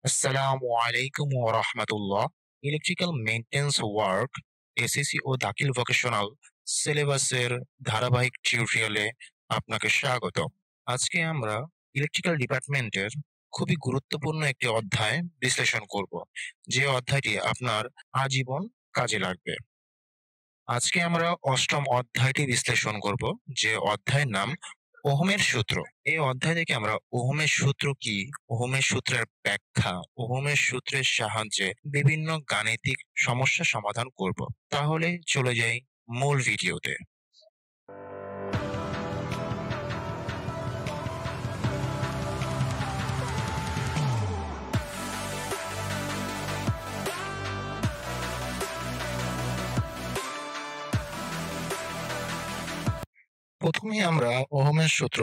আসসালামু আলাইকুম ওয়া রাহমাতুল্লাহ। ইলেকট্রিক্যাল মেইনটেন্যান্স ওয়ার্ক এসএসসি ও দাখিল ভোকেশনাল সিলেবাসের ধারাবাহিক টিউটোরিয়ালে আপনাকে স্বাগত। আজকে আমরা ইলেকট্রিক্যাল ডিপার্টমেন্টের খুবই গুরুত্বপূর্ণ একটি অধ্যায় বিশ্লেষণ করব, যে অধ্যায়টি আপনার আজীবন কাজে লাগবে। আজকে আমরা অষ্টম অধ্যায়টি বিশ্লেষণ করব, যে অধ্যায়ের নাম ওহমের সূত্র। এই অধ্যায় থেকে আমরা ওহমের সূত্র কি, ওহমের সূত্রের ব্যাখ্যা, ওহমের সূত্রের সাহায্যে বিভিন্ন গাণিতিক সমস্যা সমাধান করব। তাহলে চলে যাই মূল ভিডিওতে। প্রথমে আমরা ওহমের সূত্র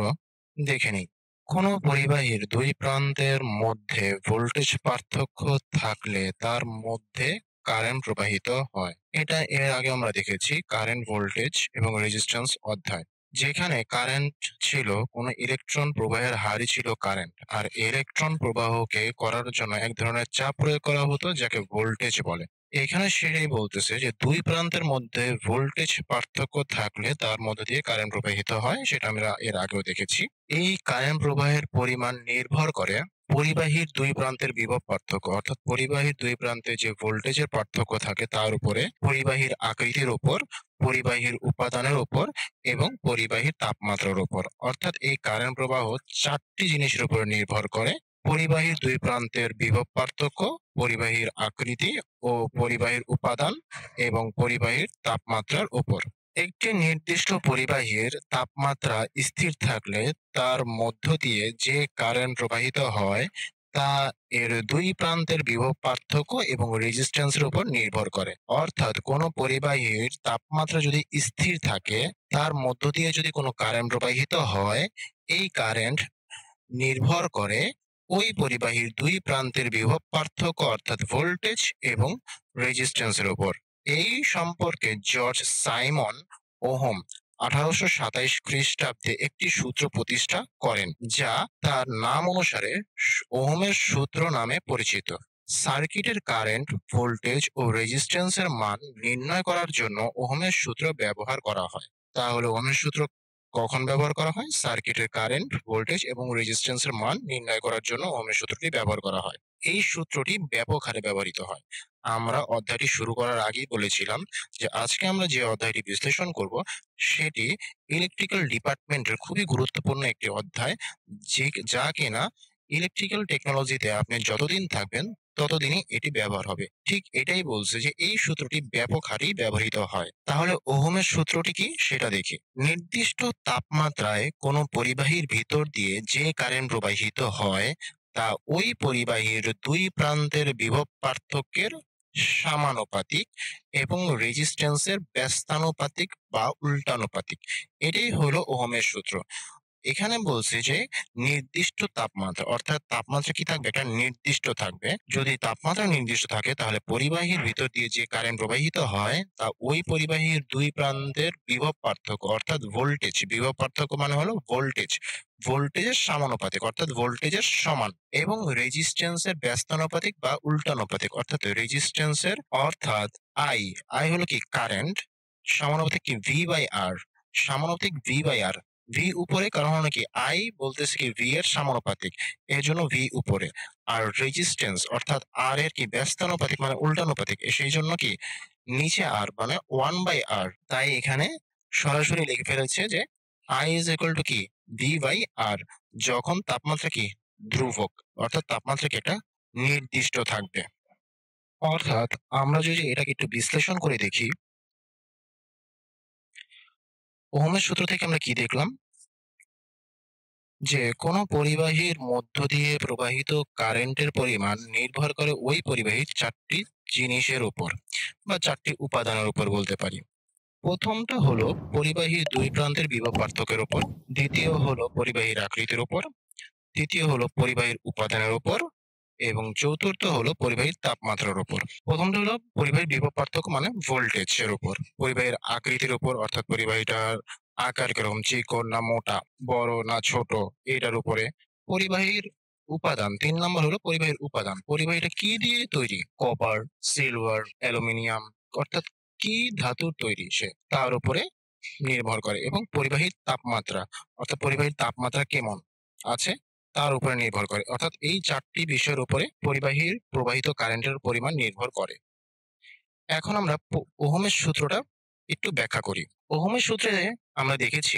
দেখে নিই। কোনো পরিবাহীর দুই প্রান্তের মধ্যে ভোল্টেজ পার্থক্য থাকলে তার মধ্যে কারেন্ট প্রবাহিত হয়। এটা এর আগে আমরা দেখেছি কারেন্ট, ভোল্টেজ এবং রেজিস্ট্যান্স অধ্যায়। যেখানে কারেন্ট ছিল কোনো ইলেকট্রন প্রবাহের হারই ছিল কারেন্ট, আর ইলেকট্রন প্রবাহকে করার জন্য এক ধরনের চাপ প্রয়োগ করা হতো, যাকে ভোল্টেজ বলে। এখানে সেটাই বলতেছে যে দুই প্রান্তের মধ্যে ভোল্টেজ পার্থক্য থাকলে তার মধ্য দিয়ে কারেন্ট প্রবাহিত হয়, সেটা আমরা এর আগেও দেখেছি। এই কারেন্ট প্রবাহের পরিমাণ নির্ভর করে পরিবাহীর দুই প্রান্তের বিভব পার্থক্য, অর্থাৎ পরিবাহীর দুই প্রান্তে যে ভোল্টেজের পার্থক্য থাকে তার উপরে, পরিবাহীর আকৃতির উপর, পরিবাহীর উপাদানের উপর এবং পরিবাহীর তাপমাত্রার উপর। অর্থাৎ এই কারেন্ট প্রবাহ চারটি জিনিসের উপর নির্ভর করে: পরিবাহীর দুই প্রান্তের বিভব পার্থক্য, পরিবাহীর আকৃতি ও পরিবাহীর উপাদান এবং পরিবাহীর তাপমাত্রার উপর। একটি নির্দিষ্ট পরিবাহীর তাপমাত্রা স্থির থাকলে তার মধ্য দিয়ে যে কারেন্ট প্রবাহিত হয় তা এর দুই প্রান্তের বিভব পার্থক্য এবং রেজিস্ট্যান্সের উপর নির্ভর করে। অর্থাৎ কোনো পরিবাহীর তাপমাত্রা যদি স্থির থাকে, তার মধ্য দিয়ে যদি কোনো কারেন্ট প্রবাহিত হয়, এই কারেন্ট নির্ভর করে ওই পরিবাহীর দুই প্রান্তের বিভব পার্থক্য, অর্থাৎ ভোল্টেজ এবং রেজিস্ট্যান্সের উপর। এই সম্পর্কে জর্জ সাইমন ওহম 1827 খ্রিস্টাব্দে একটি সূত্র প্রতিষ্ঠা করেন, যা তার নাম অনুসারে ওহমের সূত্র নামে পরিচিত। সার্কিটের কারেন্ট, ভোল্টেজ ও রেজিস্ট্যান্সের মান নির্ণয় করার জন্য ওহমের সূত্র ব্যবহার করা হয়। তাহলে ওহমের সূত্র কখন ব্যবহার করা হয়? সার্কিটের কারেন্ট, ভোল্টেজ এবং রেজিস্ট্যান্সের মান নির্ণয় করার জন্য ওহমের সূত্রটি ব্যবহার করা হয়। এই সূত্রটি ব্যাপক হারে ব্যবহৃত হয়। আমরা অধ্যায়টি শুরু করার আগেই বলেছিলাম যে আজকে আমরা যে অধ্যায়টি বিশ্লেষণ করব সেটি ইলেকট্রিক্যাল ডিপার্টমেন্টের খুবই গুরুত্বপূর্ণ একটি অধ্যায়, যা কিনা ইলেকট্রিক্যাল টেকনোলজিতে আপনি যতদিন থাকবেন ততদিনই এটি ব্যবহার হবে। ঠিক এটাই বলছে যে এই সূত্রটি ব্যাপক হারেই ব্যবহৃত হয়। তাহলে ওহমের সূত্রটি কি সেটা দেখি। নির্দিষ্ট তাপমাত্রায় কোনো পরিবাহীর ভিতর দিয়ে যে কারেন্ট প্রবাহিত হয় তা ওই পরিবাহীর দুই প্রান্তের বিভব পার্থক্যের সমানুপাতিক এবং রেজিস্ট্যান্সের ব্যস্তানুপাতিক বা উল্টানুপাতিক। এটাই হলো ওহমের সূত্র। এখানে বলছে যে নির্দিষ্ট তাপমাত্রা, অর্থাৎ তাপমাত্রা কি থাকবে? একটা নির্দিষ্ট থাকবে। যদি তাপমাত্রা নির্দিষ্ট থাকে তাহলে পরিবাহীর ভিতর দিয়ে যে কারেন্ট প্রবাহিত হয় তা ওই পরিবাহীর দুই প্রান্তের বিভব পার্থক্য, অর্থাৎ ভোল্টেজ, বিভব পার্থক্য মানে হলো ভোল্টেজ, ভোল্টেজের সমানুপাতিক অর্থাৎ ভোল্টেজের সমান, এবং রেজিস্ট্যান্সের ব্যস্তানুপাতিক বা উল্টানুপাতিক অর্থাৎ রেজিস্ট্যান্সের, অর্থাৎ আই, আই হলো কি কারেন্ট, সমানুপাতিক কি ভি বাই আর, সমানুপাতিক ভি বাই আর। ভি উপরে, কারণ হলো কি আই বলতেছে কি ভি এর সমানুপাতিক, এর জন্য ভি উপরে। আর রেজিস্ট্যান্স অর্থাৎ আর এর কি ব্যস্তানুপাতিক মানে উল্টানুপাতিক, সেই জন্য কি নিচে আর মানে 1/r। তাই এখানে সরাসরি লিখে ফেলেছে যে আই ইজ ইকুয়াল টু কি ভি বাই আর, যখন তাপমাত্রা কি ধ্রুবক, অর্থাৎ তাপমাত্রা কি একটা নির্দিষ্ট থাকবে। অর্থাৎ আমরা যদি এটাকে একটু বিশ্লেষণ করে দেখি, ওহমের সূত্র থেকে আমরা কি দেখলাম? যে কোনো পরিবাহীর মধ্য দিয়ে প্রবাহিত কারেন্টের পরিমাণ নির্ভর করে ওই পরিবাহীর চারটি জিনিসের উপর বা চারটি উপাদানের উপর বলতে পারি। প্রথমটা হলো পরিবাহীর দুই প্রান্তের বিভব পার্থক্যের উপর, দ্বিতীয় হলো পরিবাহীর আকৃতির উপর, তৃতীয় হলো পরিবাহীর উপাদানের উপর এবং চতুর্থ হলো পরিবাহীর তাপমাত্রার উপর। প্রথমটা হলো পরিবাহীর বিভব পার্থক্য মানে ভোল্টেজের উপর, পরিবাহীর আকৃতির উপর অর্থাৎ পরিবাহীটার আকার কিরকম, চিকন না মোটা, বড় না ছোট, এটার উপরে, পরিবাহীর উপাদান ৩ নম্বর হলো পরিবাহীর উপাদান। পরিবাহীটা কি দিয়ে তৈরি? কপার, সিলভার, অ্যালুমিনিয়াম অর্থাৎ কি ধাতুর তৈরি সে তার উপরে নির্ভর করে এবং পরিবাহীর তাপমাত্রা অর্থাৎ পরিবাহীর তাপমাত্রা কেমন আছে তার উপরে নির্ভর করে। অর্থাৎ এই ৪ টি বিষয়ের উপরে পরিবাহীর প্রবাহিত কারেন্টের পরিমাণ নির্ভর করে। এখন আমরা ওহমের সূত্রটা একটু ব্যাখ্যা করি। ওহমের সূত্রে আমরা দেখেছি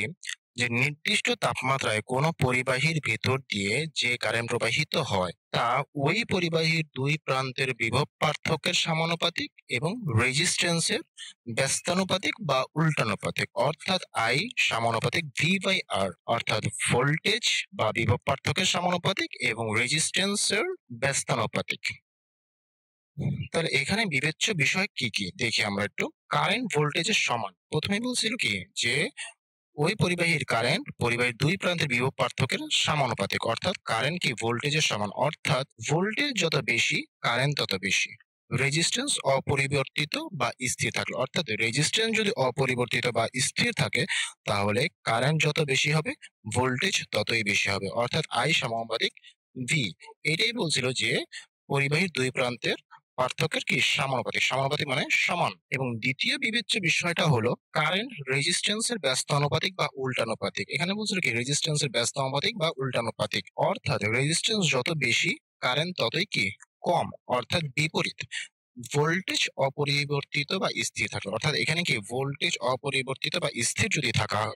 যে নির্দিষ্ট তাপমাত্রায় কোনো পরিবাহীর ভেতর দিয়ে যে কারেন্ট প্রবাহিত হয় তা ওই পরিবাহীর দুই প্রান্তের বিভব পার্থক্যের সমানুপাতিক এবং রেজিস্ট্যান্সের ব্যস্তানুপাতিক বা উল্টানুপাতিক অর্থাৎ I সমানুপাতিক V/R অর্থাৎ ভোল্টেজ বা বিভব পার্থক্যের সমানুপাতিক এবং রেজিস্ট্যান্সের ব্যস্তানুপাতিক। তাহলে এখানে বিবেচ্য বিষয় কি কি দেখি আমরা একটু। কারেন্ট ভোল্টেজের সমান। প্রথমে বলছিল কি যে ওই পরিবাহীর কারেন্ট পরিবাহীর দুই প্রান্তের বিভব পার্থক্যের সমানুপাতিক অর্থাৎ কারেন্ট কি ভোল্টেজের সমান অর্থাৎ ভোল্টেজ যত বেশি কারেন্ট তত বেশি। রেজিস্ট্যান্স অপরিবর্তিত বা স্থির থাকলে অর্থাৎ রেজিস্ট্যান্স যদি অপরিবর্তিত বা স্থির থাকে তাহলে কারেন্ট যত বেশি হবে ভোল্টেজ ততই বেশি হবে অর্থাৎ I সমানুপাতিক V। এটাই বলছিল যে পরিবাহীর দুই প্রান্তের পার্থক্যের কি সমানুপাতিক। সমানুপাতিক মানে সমান। এবং দ্বিতীয় বিবেচ্য বিষয়টা হলো কারেন্ট রেজিস্ট্যান্সের ব্যস্তানুপাতিক বা উল্টানুপাতিক। এখানে বলছিল কি রেজিস্ট্যান্সের ব্যস্তানুপাতিক বা উল্টানুপাতিক অর্থাৎ রেজিস্ট্যান্স যত বেশি কারেন্ট ততই কি কম অর্থাৎ বিপরীত। ভোল্টেজ অপরিবর্তিত বা স্থির থাকলে অর্থাৎ এখানে কি ভোল্টেজ অপরিবর্তিত বা স্থির যদি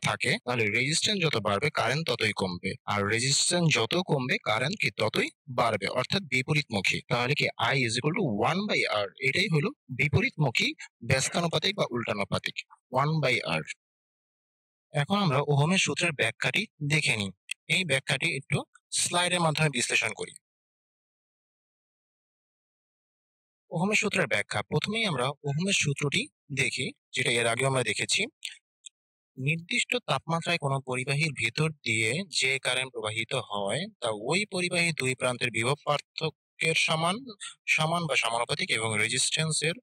থাকে তাহলে রেজিস্ট্যান্স যত বাড়বে কারেন্ট ততই কমবে আর রেজিস্ট্যান্স যত কমবে কারেন্ট কি ততই বাড়বে অর্থাৎ বিপরীতমুখী। তাহলে কি I is equal to 1/R এটাই হলো বিপরীতমুখী ব্যস্তানুপাতিক বা উল্টানুপাতিক 1/R। এখন আমরা ওহমের সূত্রের ব্যাখ্যাটি দেখে নিই। এই ব্যাখ্যাটি একটু স্লাইডের মাধ্যমে বিশ্লেষণ করি। ওহমের সূত্রের ব্যাখ্যা। প্রথমেই আমরা ওহমের সূত্রটি দেখি যেটা এর আগেও আমরা দেখেছি। নির্দিষ্ট তাপমাত্রায় কোনো পরিবাহীর ভেতর দিয়ে যে কারেন্ট প্রবাহিত হয় তা ওই পরিবাহীর দুই প্রান্তের বিভব পার্থক্যের সমান সমান বা সমানুপাতিক এবং রেজিস্ট্যান্সের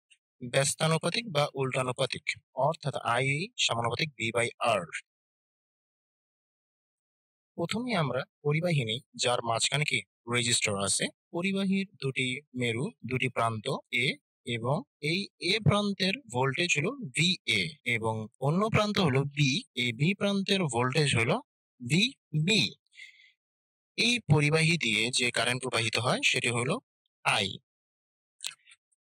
ব্যস্তানুপাতিক বা উল্টানুপাতিক অর্থাৎ I সমানুপাতিক V/R। প্রথমে আমরা পরিবাহী নিই যার মাঝখানে কি রেজিস্টর আছে। পরিবাহীর দুটি মেরু দুটি প্রান্ত A এবং এই A প্রান্তের ভোল্টেজ হলো VA এবং অন্য প্রান্ত হলো B। এই B প্রান্তের ভোল্টেজ হলো VB। এই পরিবাহী দিয়ে যে কারেন্ট প্রবাহিত হয় সেটি হলো I।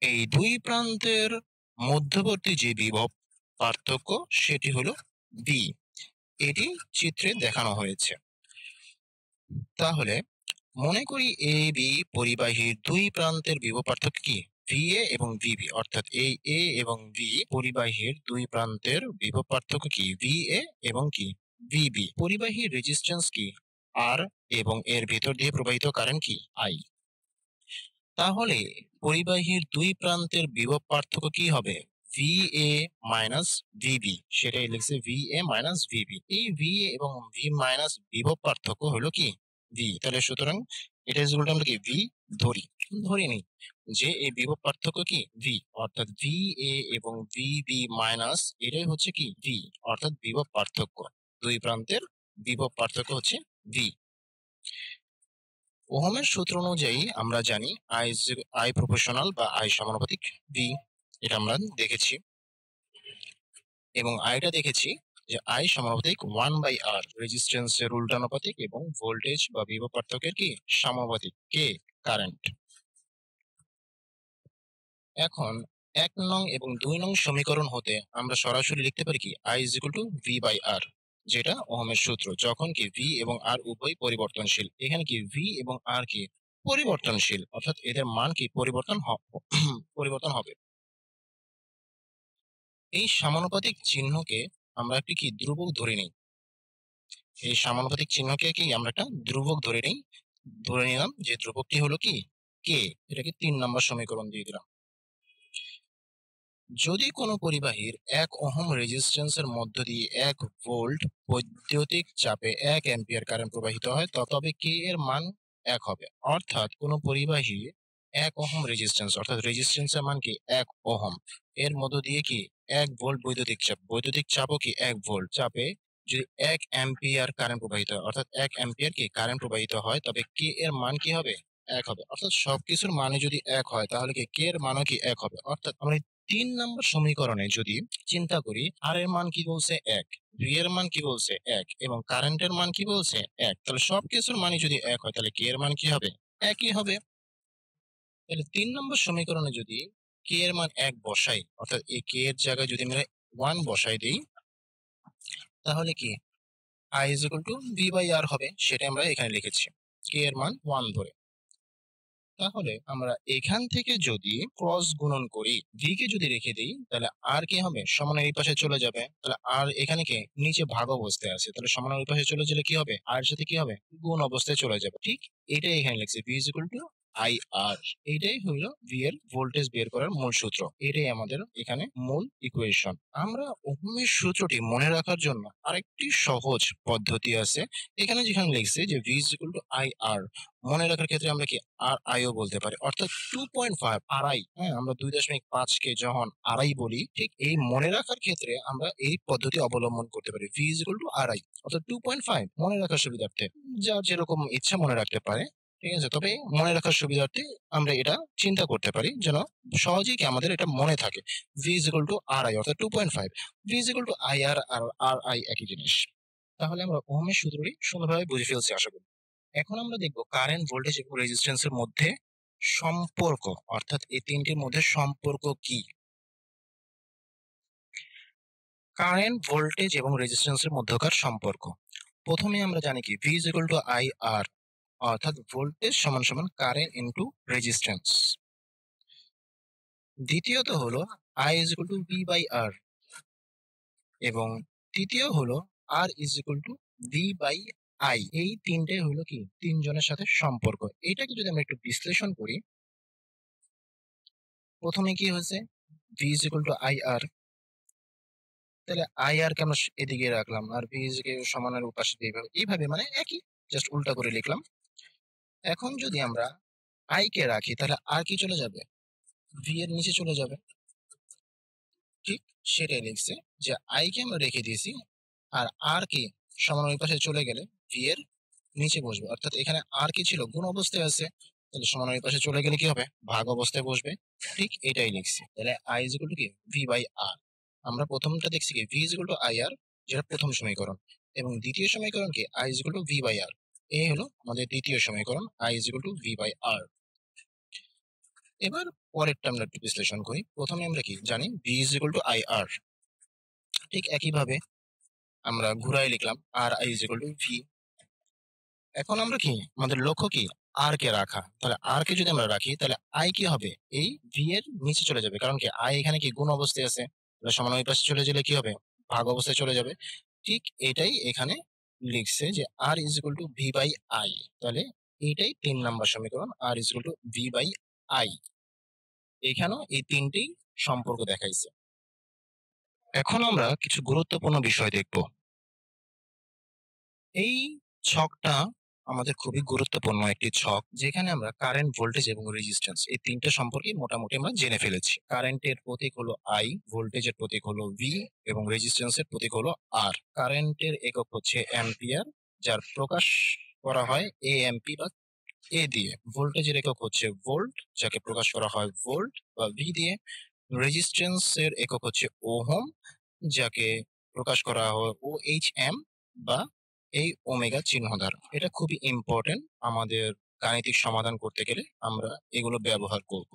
এই দুই প্রান্তের মধ্যবর্তী যে বিভব পার্থক্য সেটি হলো V। এটি চিত্রে দেখানো হয়েছে। তাহলে মনে করি এ বি পরিবাহীর দুই প্রান্তের বিভব পার্থক্য কি VA এবং VB অর্থাৎ এই A এবং B পরিবাহীর দুই প্রান্তের বিভব পার্থক্য কি VA এবং কি VB। পরিবাহীর রেজিস্ট্যান্স কি R এবং এর ভিতর দিয়ে প্রবাহিত কারেন্ট কি I। তাহলে পরিবাহীর দুই প্রান্তের বিভব পার্থক্য কি হবে VA মাইনাস VB। সেটাই লিখছে VA মাইনাস VB। এই VA এবং V মাইনাস বিভব পার্থক্য হলো কি V। তাহলে সুতরাং এটা ইকুয়াল টু আমরা কি V ধরি নিই যে এই বিভব পার্থক্য কি V অর্থাৎ VA এবং VB মাইনাস এটাই হচ্ছে কি V অর্থাৎ বিভব পার্থক্য। দুই প্রান্তের বিভব পার্থক্য হচ্ছে V। ওহমের সূত্র অনুযায়ী আমরা জানি I প্রপোর্শনাল বা I সমানুপাতিক V। এটা আমরা দেখেছি এবং আইটা দেখেছি যে I সমানুপাতিক 1/R রেজিস্ট্যান্সের উল্টানুপাতিক এবং ভোল্টেজ বা বিভব পার্থক্যের কি সমানুপাতিক K কারেন্ট। এখন 1 নং এবং 2 নং সমীকরণ হতে আমরা সরাসরি লিখতে পারি কি I is equal to V/R যেটা ওহমের সূত্র যখন কি V এবং R উভয় পরিবর্তনশীল। এখানে কি V এবং R কি পরিবর্তনশীল অর্থাৎ এদের মান কি পরিবর্তন হবে। এই সমানুপাতিক চিহ্নকে আমরা একটি কি ধ্রুবক ধরে নিই। এই সমানুপাতিক চিহ্নকে কি আমরা একটা ধ্রুবক ধরে নিলাম যে ধ্রুবকটি হলো কি K। এটাকে 3 নম্বর সমীকরণ দিয়ে দিলাম। যদি কোনো পরিবাহীর 1 ওহম রেজিস্ট্যান্সের মধ্য দিয়ে 1 ভোল্ট বৈদ্যুতিক চাপে 1 অ্যাম্পিয়ার কারেন্ট প্রবাহিত হয় তবে K এর মান 1 হবে। অর্থাৎ কোনো পরিবাহী 1 ওহম রেজিস্ট্যান্স অর্থাৎ রেজিস্ট্যান্সের মান কি 1 ওহম এর মধ্য দিয়ে কি 1 ভোল্ট বৈদ্যুতিক চাপও কি 1 ভোল্ট চাপে যদি 1 অ্যাম্পিয়ার কারেন্ট প্রবাহিত হয়, অর্থাৎ 1 অ্যাম্পিয়ার কি কারেন্ট প্রবাহিত হয়, তবে কে এর মান কি হবে? 1 হবে। অর্থাৎ সবকিছুর মানই যদি 1 হয় তাহলে কি কে এর মানও কি 1 হবে। অর্থাৎ আমরা 3 নম্বর সমীকরণে যদি চিন্তা করি, আর এর মান কি বলছে 1, ভি এর মান কি বলছে 1 এবং কারেন্টের মান কি বলছে 1, তাহলে সবকিছুর মানই যদি 1 হয় তাহলে কে এর মান কি হবে? 1ই হবে। তাহলে 3 নম্বর সমীকরণে যদি কে এর মান 1 বসাই, অর্থাৎ এই কে এর জায়গায় যদি আমরা 1 বসাই দেই, তাহলে কি I is equal to V by R হবে, সেটা আমরা এখানে লিখেছি কে এর মান 1 ধরে। তাহলে আমরা এখান থেকে যদি ক্রস গুণন করি, ভি কে যদি রেখে দিই তাহলে আর কি হবে? সমানের এই পাশে চলে যাবে। তাহলে আর এখানে কি নিচে ভাগ অবস্থায় আছে, তাহলে সমানের ওই পাশে চলে গেলে কি হবে? আর এর সাথে কি হবে? গুণ অবস্থায় চলে যাবে। ঠিক এটাই এখানে লিখছি, V is equal to I R. এইটাই হইলো ভি এর ভোল্টেজ বের করার মূল সূত্র। এটাই আমাদের এখানে মূল ইকুয়েশন। আমরা ওহমের সূত্রটি মনে রাখার জন্য আরেকটি সহজ পদ্ধতি আছে। এখানে যেখানে লিখছে যে V is equal to I R, মনে রাখার ক্ষেত্রে আমরা কি আর আইও বলতে পারি, অর্থাৎ 2.5 আড়াই। হ্যাঁ, আমরা 2.5 কে যখন আড়াই বলি, ঠিক এই মনে রাখার ক্ষেত্রে আমরা এই পদ্ধতি অবলম্বন করতে পারি। ভি ইজ ইকুয়াল টু আড়াই, অর্থাৎ 2.5 মনে রাখার সুবিধার্থে যার যেরকম ইচ্ছা মনে রাখতে পারে। ঠিক আছে, তবে মনে রাখার সুবিধার্থে আমরা এটা চিন্তা করতে পারি যেন সহজেই কি আমাদের এটা মনে থাকে। ভি ইজ ইকুয়াল টু আড়াই অর্থাৎ 2.5, V is equal to I R R I একই জিনিস। তাহলে আমরা ওহমের সূত্রটি সুন্দরভাবে বুঝে ফেলছি আশা করি। এখন আমরা দেখব কারেন্ট, ভোল্টেজ এবং রেজিস্ট্যান্সের মধ্যে সম্পর্ক, অর্থাৎ এই তিনটির মধ্যে সম্পর্ক কি। কারেন্ট, ভোল্টেজ এবং রেজিস্ট্যান্সের মধ্যকার সম্পর্ক। প্রথমে আমরা জানি কি V is equal to I R, অর্থাৎ ভোল্টেজ সমান সমান কারেন্ট ইনটু রেজিস্ট্যান্স। দ্বিতীয়ত হলো I is equal to V by R, এবং তৃতীয় হলো R is equal to V by I. এই তিনটে হলো কি তিনজনের সাথে সম্পর্ক। এটাকে যদি আমরা একটু বিশ্লেষণ করি, প্রথমে কি হয়েছে V is equal to I R, তাহলে আই আর কে আমরা এদিকে রাখলাম আর ভি ইজ কে সমানের পাশে এইভাবে এইভাবে মানে একই, জাস্ট উল্টা করে লিখলাম। এখন যদি আমরা আই কে রাখি তাহলে আর কি চলে যাবে? ভি এর নিচে চলে যাবে। ঠিক সেটাই লিখছে যে আই কে আমরা রেখে দিয়েছি আর কি সমান ওই পাশে চলে গেলে ভি এর নিচে বসবে, অর্থাৎ এখানে আর কি ছিল গুণ অবস্থায় আছে, তাহলে সমান ওই পাশে চলে গেলে কি হবে? ভাগ অবস্থায় বসবে। ঠিক এটাই লিখছি। তাহলে আই ইজ ইকুয়াল টু কি ভি বাই আর। আমরা প্রথমটা দেখছি কি V is equal to I R, যেটা প্রথম সমীকরণ, এবং দ্বিতীয় সমীকরণ কি I is equal to V by R. এই হলো আমাদের দ্বিতীয় সমীকরণ, I is equal to V by R. এবার পরেরটা আমরা একটু বিশ্লেষণ করি। প্রথমে আমরা কি জানি V is equal to I R, ঠিক একইভাবে আমরা ঘুরাই লিখলাম R I is equal to V. এখন আমরা কি আমাদের লক্ষ্য কি আর কে রাখা, তাহলে আর কে যদি আমরা রাখি তাহলে আই কি হবে? এই ভি এর নিচে চলে যাবে, কারণ কি আই এখানে কি গুণ অবস্থায় আছে, তাহলে সমান ওই পাশে চলে গেলে কি হবে? ভাগ অবস্থায় চলে যাবে। ঠিক এটাই এখানে লিখছে যে R is equal to V by I. তাহলে এইটাই 3 নম্বর সমীকরণ, R is equal to V by I. এখানেও এই তিনটেই সম্পর্ক দেখাইছে। এখন আমরা কিছু গুরুত্বপূর্ণ বিষয় দেখব। এই ছকটা আমাদের খুবই গুরুত্বপূর্ণ একটি ছক, যেখানে আমরা কারেন্ট, ভোল্টেজ এবং রেজিস্ট্যান্স এই তিনটে সম্পর্কে মোটামুটি আমরা জেনে ফেলেছি। কারেন্টের প্রতীক হলো আই, ভোল্টেজের প্রতীক হলো ভি এবং রেজিস্ট্যান্সের প্রতীক হলো আর। কারেন্টের একক হচ্ছে অ্যাম্পিয়ার, যার প্রকাশ করা হয় এ এমপি বা এ দিয়ে। ভোল্টেজের একক হচ্ছে ভোল্ট, যাকে প্রকাশ করা হয় ভোল্ট বা ভি দিয়ে। রেজিস্ট্যান্সের একক হচ্ছে ওহম, যাকে প্রকাশ করা হয় ও এইচ এম বা এই ওমেগা চিহ্ন দ্বারা। এটা খুবই ইম্পর্টেন্ট, আমাদের গাণিতিক সমাধান করতে গেলে আমরা এগুলো ব্যবহার করব।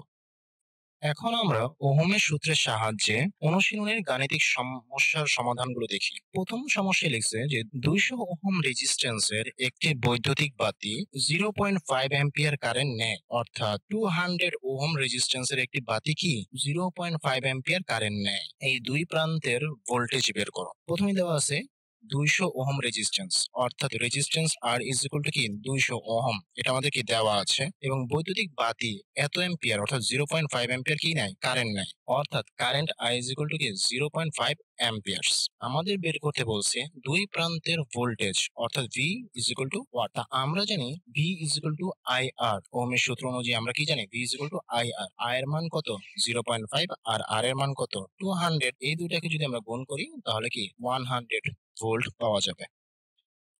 এখন আমরা ওহমের সূত্রের সাহায্যে অনুশীলনের গাণিতিক সমস্যার সমাধানগুলো দেখি। প্রথম সমস্যায় লিখছে যে 200 ওহম রেজিস্ট্যান্সের একটি বৈদ্যুতিক বাতি 0.5 অ্যাম্পিয়ার কারেন্ট নেয়, অর্থাৎ 200 ওহম রেজিস্ট্যান্সের একটি বাতি কি 0.5 অ্যাম্পিয়ার কারেন্ট নেয়। এই দুই প্রান্তের ভোল্টেজ বের করো। প্রথমে দেওয়া আছে 200 ওহম রেজিস্ট্যান্স, অর্থাৎ resistance R is equal to কি 200 ওহম, এটা আমাদের কি দেওয়া আছে, এবং বৈদ্যুতিক বাতি এত অ্যাম্পিয়ার অর্থাৎ 0.5 অ্যাম্পিয়ার কি নেয়? কারেন্ট নেয়, অর্থাৎ current I is equal to কি 0.5 অ্যাম্পিয়ার্স। আমাদের বের করতে বলছে দুই প্রান্তের ভোল্টেজ, অর্থাৎ V is equal to watt. আমরা জানি V is equal to I R. ওহমের সূত্র অনুযায়ী আমরা কি জানি? V is equal to I R. I এর মান কত? 0.5 আর আর এর মান কত? 200। এই দুইটাকে যদি আমরা গুণ করি তাহলে কি 100। ভোল্ট পাওয়া যাবে।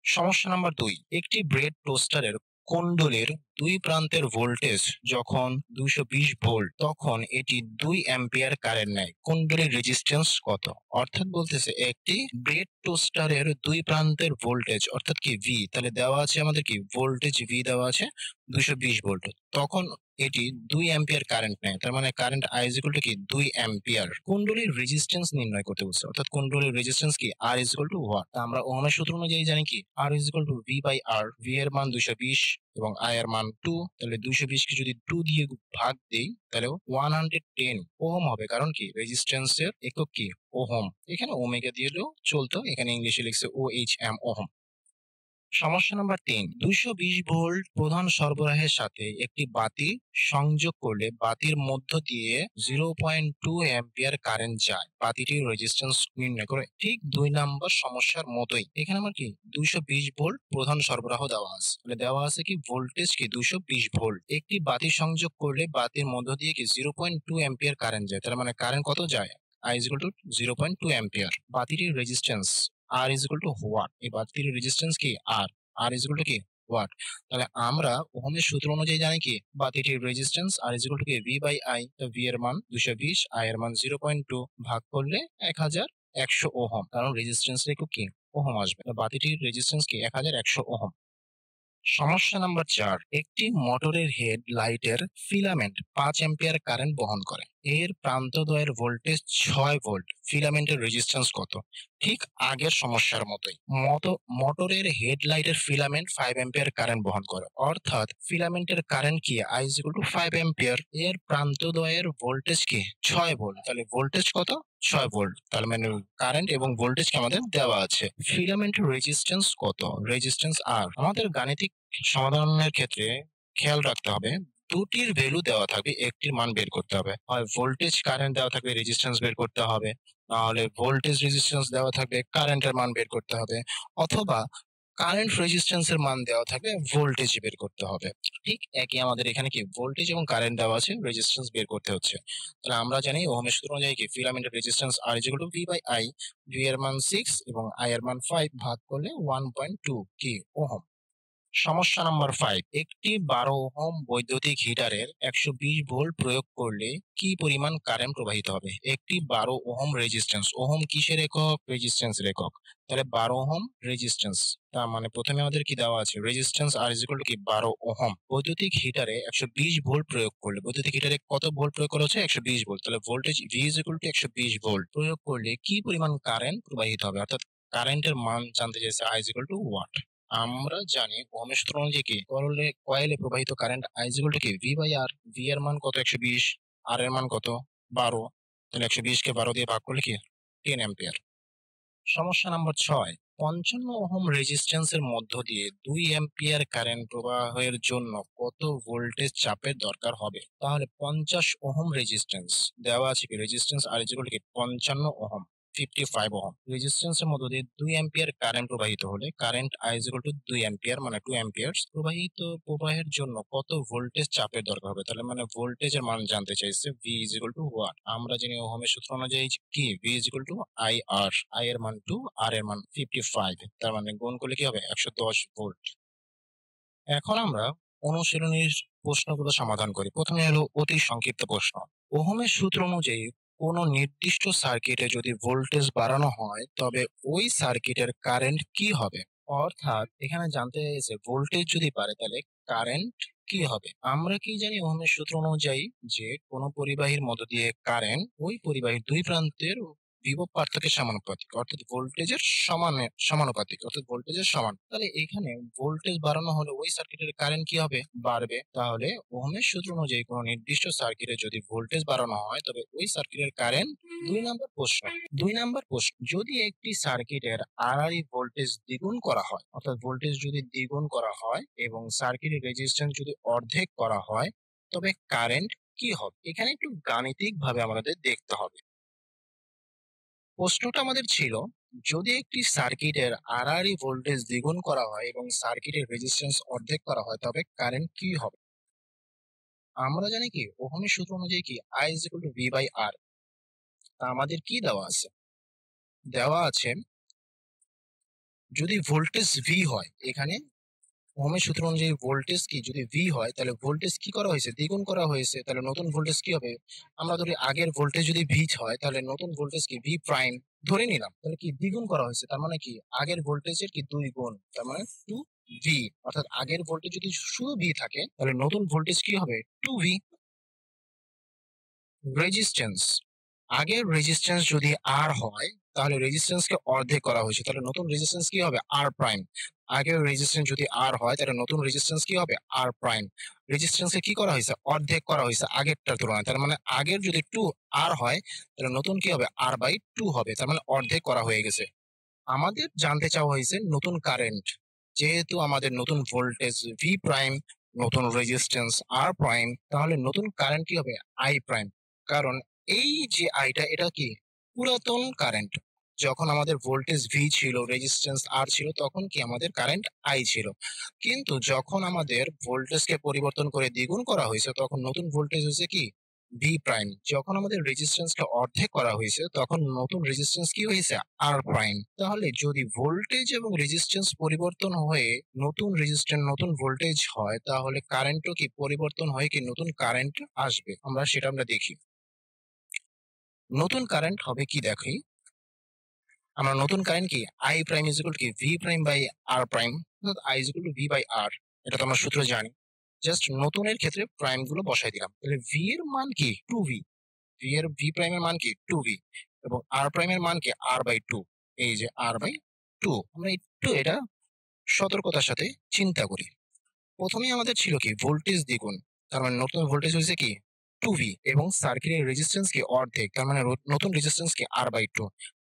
সমস্যা নাম্বার 2, একটি ব্রেড টোস্টারের কুণ্ডলীর দুই প্রান্তের ভোল্টেজ যখন 220 ভোল্ট তখন এটি 2 অ্যাম্পিয়ার কারেন্ট নেয়। কুণ্ডলীর রেজিস্ট্যান্স কত? অর্থাৎ বলতেছে একটি ব্রেড টোস্টারের দুই প্রান্তের ভোল্টেজ অর্থাৎ কি V, তাহলে দেওয়া আছে আমাদের কি ভোল্টেজ V দেওয়া আছে 220 ভোল্ট। তখন এটি 2 অ্যাম্পিয়ার কারেন্ট নেয়। তার মানে current I is equal to কি 2 অ্যাম্পিয়ার। কুণ্ডলীর রেজিস্ট্যান্স নির্ণয় করতে বলছে। অর্থাৎ কুণ্ডলীর রেজিস্ট্যান্স কি R is equal to what? তা আমরা ওহমের সূত্র অনুযায়ী জানি কি R is equal to V by R। V এর মান 220 এবং I এর মান 2, তাহলে 220 কে যদি 2 দিয়ে ভাগ দেই তাহলে 110 ওহম হবে। কারণ কি রেজিস্ট্যান্স এর একক কি ওহম। এখানে ওমেগা দিলেও চলতো, এখানে ইংলিশে লিখছে OHM ওহম। সমস্যা নাম্বার 3, 220 ভোল্ট প্রধান সরবরাহের সাথে একটি বাতি সংযোগ করলে বাতির মধ্য দিয়ে 0.2 অ্যাম্পিয়ার কারেন্ট যায়। বাতিটির রেজিস্ট্যান্স নির্ণয় করে। ঠিক 2 নাম্বার সমস্যার মতোই এখানে আমার কি 220 ভোল্ট প্রধান সরবরাহ দেওয়া আছে। মানে দেওয়া আছে কি ভোল্টেজ কি 220 ভোল্ট। একটি বাতি সংযোগ করলে বাতির মধ্য দিয়ে কি 0.2 অ্যাম্পিয়ার কারেন্ট যায়। তার মানে কারেন্ট কত যায়? I is equal to 0.2 ampere. বাতিটির resistance R is equal to what? এই বাতির রেজিস্ট্যান্স কি R। R is equal to কি what? তাহলে আমরা ওহমের সূত্র অনুযায়ী জানি কি বাতিটির resistance R is equal to কি V by I। তো V এর মান 220, I এর মান 0.2 ভাগ করলে 1100 ওহম, কারণ রেজিস্ট্যান্স এর একক কি ওহম আসবে। তো বাতিটির রেজিস্ট্যান্স কি 1100 ওহম। সমস্যা নাম্বার 4, একটি মোটরের হেড লাইটের ফিলামেন্ট 5 অ্যাম্পিয়ার কারেন্ট বহন করে। এর প্রান্তদ্বয়ের ভোল্টেজ 6 ভোল্ট। ফিলামেন্টের রেজিস্ট্যান্স কত? ঠিক আগের সমস্যার মতোই মোটরের হেড লাইটের ফিলামেন্ট 5 অ্যাম্পিয়ার কারেন্ট বহন করে। অর্থাৎ ফিলামেন্টের কারেন্ট কি I is equal to 5 ampere. এর প্রান্তদ্বয়ের ভোল্টেজ কি 6 ভোল্ট। তাহলে ভোল্টেজ কত? 6 ভোল্ট। তার মানে কারেন্ট এবং ভোল্টেজ কি আমাদের দেওয়া আছে। ফিলামেন্টের রেজিস্ট্যান্স কত? Resistance R। আমাদের গাণিতিক সমাধানের ক্ষেত্রে খেয়াল রাখতে হবে দুটির ভ্যালু দেওয়া থাকবে, একটির মান বের করতে হবে। হয় ভোল্টেজ কারেন্ট দেওয়া থাকবে, রেজিস্ট্যান্স বের করতে হবে, নাহলে ভোল্টেজ রেজিস্ট্যান্স দেওয়া থাকবে, কারেন্টের মান বের করতে হবে, অথবা কারেন্ট রেজিস্ট্যান্স এর মান দেওয়া থাকবে, ভোল্টেজ বের করতে হবে। ঠিক একই আমাদের এখানে কি ভোল্টেজ এবং কারেন্ট দেওয়া আছে, রেজিস্ট্যান্স বের করতে হচ্ছে। তাহলে আমরা জানি ওহমের সূত্র অনুযায়ী কি ফিলামেন্টের resistance R is equal to V by I। V এর মান 6 এবং I এর মান 5 ভাগ করলে 1.2 কি ওহম। সমস্যা নাম্বার 5, একটি 12 ওহম বৈদ্যুতিক হিটারের 120 ভোল্ট প্রয়োগ করলে কি পরিমাণ কারেন্ট প্রবাহিত হবে? একটি 12 ওহম রেজিস্ট্যান্স, ওহম কিসের একক? রেজিস্ট্যান্সের একক। তাহলে 12 ওহম রেজিস্ট্যান্স, তার মানে প্রথমে আমাদের কি দেওয়া আছে resistance R is equal to কি 12 ওহম। বৈদ্যুতিক হিটারে 120 ভোল্ট প্রয়োগ করলে, বৈদ্যুতিক হিটারে কত ভোল্ট প্রয়োগ করা হচ্ছে? 120 ভোল্ট। তাহলে voltage V is equal to 120 volt প্রয়োগ করলে কি পরিমাণ কারেন্ট প্রবাহিত হবে? অর্থাৎ কারেন্টের মান জানতে চাইছে I is equal to what? আমরা জানি ওহমের সূত্র অনুযায়ী কি কয়েলে প্রবাহিত current I is equal to কি V by R। V এর মান কত? 120, R এর মান কত? 12। তাহলে 120 কে 12 দিয়ে ভাগ করলে কি 10 অ্যাম্পিয়ার। সমস্যা নাম্বার 6, 55 ওহম রেজিস্ট্যান্সের মধ্য দিয়ে 2 অ্যাম্পিয়ার কারেন্ট প্রবাহের জন্য কত ভোল্টেজ চাপের দরকার হবে? তাহলে 50 ওহম রেজিস্ট্যান্স দেওয়া আছে কি resistance R is equal to কি 55 ওহম, 55 ওহম রেজিস্ট্যান্সের মধ্য দিয়ে 2 অ্যাম্পিয়ার কারেন্ট প্রবাহিত হলে current I is equal to 2 ampere মানে 2 অ্যাম্পিয়ার্স প্রবাহের জন্য কত ভোল্টেজ চাপের দরকার হবে? তাহলে মানে ভোল্টেজের মান জানতে চাইছে V is equal to what? আমরা জানি ওহমের সূত্র অনুযায়ী কি V is equal to IR। I এর মান 2, R এর মান 55, তার মানে গুণ করলে কি হবে 110 ভোল্ট। এখন আমরা অনুশীলনীর প্রশ্নগুলো সমাধান করি। প্রথমে হলো অতি সংক্ষিপ্ত প্রশ্ন। ওহমের সূত্র অনুযায়ী কোন নির্দিষ্ট সার্কিটে যদি ভোল্টেজ বাড়ানো হয় তবে ওই সার্কিটের কারেন্ট কি হবে? অর্থাৎ এখানে জানতে চাইছে ভোল্টেজ যদি বাড়ে তাহলে কারেন্ট কি হবে। আমরা কি জানি ওহমের সূত্র অনুযায়ী যে কোন পরিবাহীর মধ্য দিয়ে কারেন্ট ওই পরিবাহীর দুই প্রান্তের বিভব পার্থক্যের সমানুপাতিক, অর্থাৎ ভোল্টেজের সমানুপাতিক, অর্থাৎ ভোল্টেজের সমান। তাহলে এখানে ভোল্টেজ বাড়ানো হলে ওই সার্কিটের কারেন্ট কি হবে? বাড়বে। তাহলে ওহমের সূত্র অনুযায়ী কোনো নির্দিষ্ট সার্কিটে যদি ভোল্টেজ বাড়ানো হয় তবে ওই সার্কিটের কারেন্ট। 2 নম্বর প্রশ্ন, যদি একটি সার্কিটের আড়াআড়ি ভোল্টেজ দ্বিগুণ করা হয়, অর্থাৎ ভোল্টেজ যদি দ্বিগুণ করা হয় এবং সার্কিটের রেজিস্ট্যান্স যদি অর্ধেক করা হয় তবে কারেন্ট কি হবে? এখানে একটু গাণিতিক ভাবে আমাদের দেখতে হবে। প্রশ্নটা আমাদের ছিল যদি একটি সার্কিটের আড়াআড়ি ভোল্টেজ দ্বিগুণ করা হয় এবং সার্কিটের রেজিস্ট্যান্স অর্ধেক করা হয় তবে কারেন্ট কি হবে? আমরা জানি কি ওহমের সূত্র অনুযায়ী কি I is equal to V by R। তা আমাদের কি দেওয়া আছে? দেওয়া আছে যদি ভোল্টেজ ভি হয়, এখানে ওহমের সূত্র অনুযায়ী ভোল্টেজ কি যদি ভি হয় তাহলে ভোল্টেজ কি করা হয়েছে, দ্বিগুণ করা হয়েছে, তাহলে নতুন ভোল্টেজ কি হবে? আমরা ধরি আগের ভোল্টেজ যদি ভি হয় তাহলে নতুন ভোল্টেজ কি ভি প্রাইম ধরে নিলাম, তাহলে কি দ্বিগুণ করা হয়েছে, তার মানে কি আগের ভোল্টেজের কি দুই গুণ, তার মানে টু ভি। অর্থাৎ আগের ভোল্টেজ যদি শুধু ভি থাকে তাহলে নতুন ভোল্টেজ কি হবে? Two V. রেজিস্ট্যান্স, আগের রেজিস্ট্যান্স যদি আর হয় তাহলে রেজিস্ট্যান্সকে অর্ধেক করা হয়েছে, তাহলে নতুন রেজিস্ট্যান্স কি হবে? আর প্রাইম। আগের রেজিস্ট্যান্স যদি আর হয় তাহলে নতুন রেজিস্ট্যান্স কি হবে? আর প্রাইম। রেজিস্ট্যান্সকে কি করা হয়েছে? অর্ধেক করা হয়েছে আগেরটার তুলনায়, তার মানে আগের যদি টু আর হয় তাহলে নতুন কি হবে? আর বাই টু হবে, তার মানে অর্ধেক করা হয়ে গেছে। আমাদের জানতে চাওয়া হয়েছে নতুন কারেন্ট, যেহেতু আমাদের নতুন ভোল্টেজ ভি প্রাইম, নতুন রেজিস্ট্যান্স আর প্রাইম, তাহলে নতুন কারেন্ট কি হবে? I prime. কারণ এই যে আইটা এটা কি পুরাতন কারেন্ট, যখন আমাদের ভোল্টেজ ভি ছিল রেজিস্ট্যান্স আর ছিল তখন কি আমাদের কারেন্ট আই ছিল, কিন্তু যখন আমাদের ভোল্টেজকে পরিবর্তন করে দ্বিগুণ করা হয়েছে তখন নতুন ভোল্টেজ হয়েছে কি ভি প্রাইম। যখন আমাদের রেজিস্ট্যান্সকে অর্ধেক করা হয়েছে তখন নতুন রেজিস্ট্যান্স কি হয়েছে? আর প্রাইম। তাহলে যদি ভোল্টেজ এবং রেজিস্ট্যান্স পরিবর্তন হয়ে নতুন রেজিস্ট্যান্স নতুন ভোল্টেজ হয় তাহলে কারেন্টও কি পরিবর্তন হয়ে কি নতুন কারেন্ট আসবে, আমরা দেখি। নতুন কারেন্ট হবে কি দেখি, আমরা নতুন কারেন্ট কি আই প্রাইম ইজ ইকুয়াল কি V prime by R prime, অর্থাৎ I is equal to V by R. এটা তো আমরা সূত্র জানি, জাস্ট নতুনের ক্ষেত্রে প্রাইম গুলো বসাই দিলাম। তাহলে ভি এর মান কি টু ভি, ভি এর ভি প্রাইম এর মান কি টু ভি, এবং আর প্রাইম এর মান কি আর বাই টু। এই যে আর বাই টু, আমরা একটু এটা সতর্কতার সাথে চিন্তা করি। প্রথমেই আমাদের ছিল কি ভোল্টেজ দ্বিগুণ, তার মানে নতুন ভোল্টেজ হয়েছে কি টু ভি, এবং সার্কিটের রেজিস্ট্যান্স কি অর্ধেক, তার মানে নতুন রেজিস্ট্যান্স কি আর বাই টু।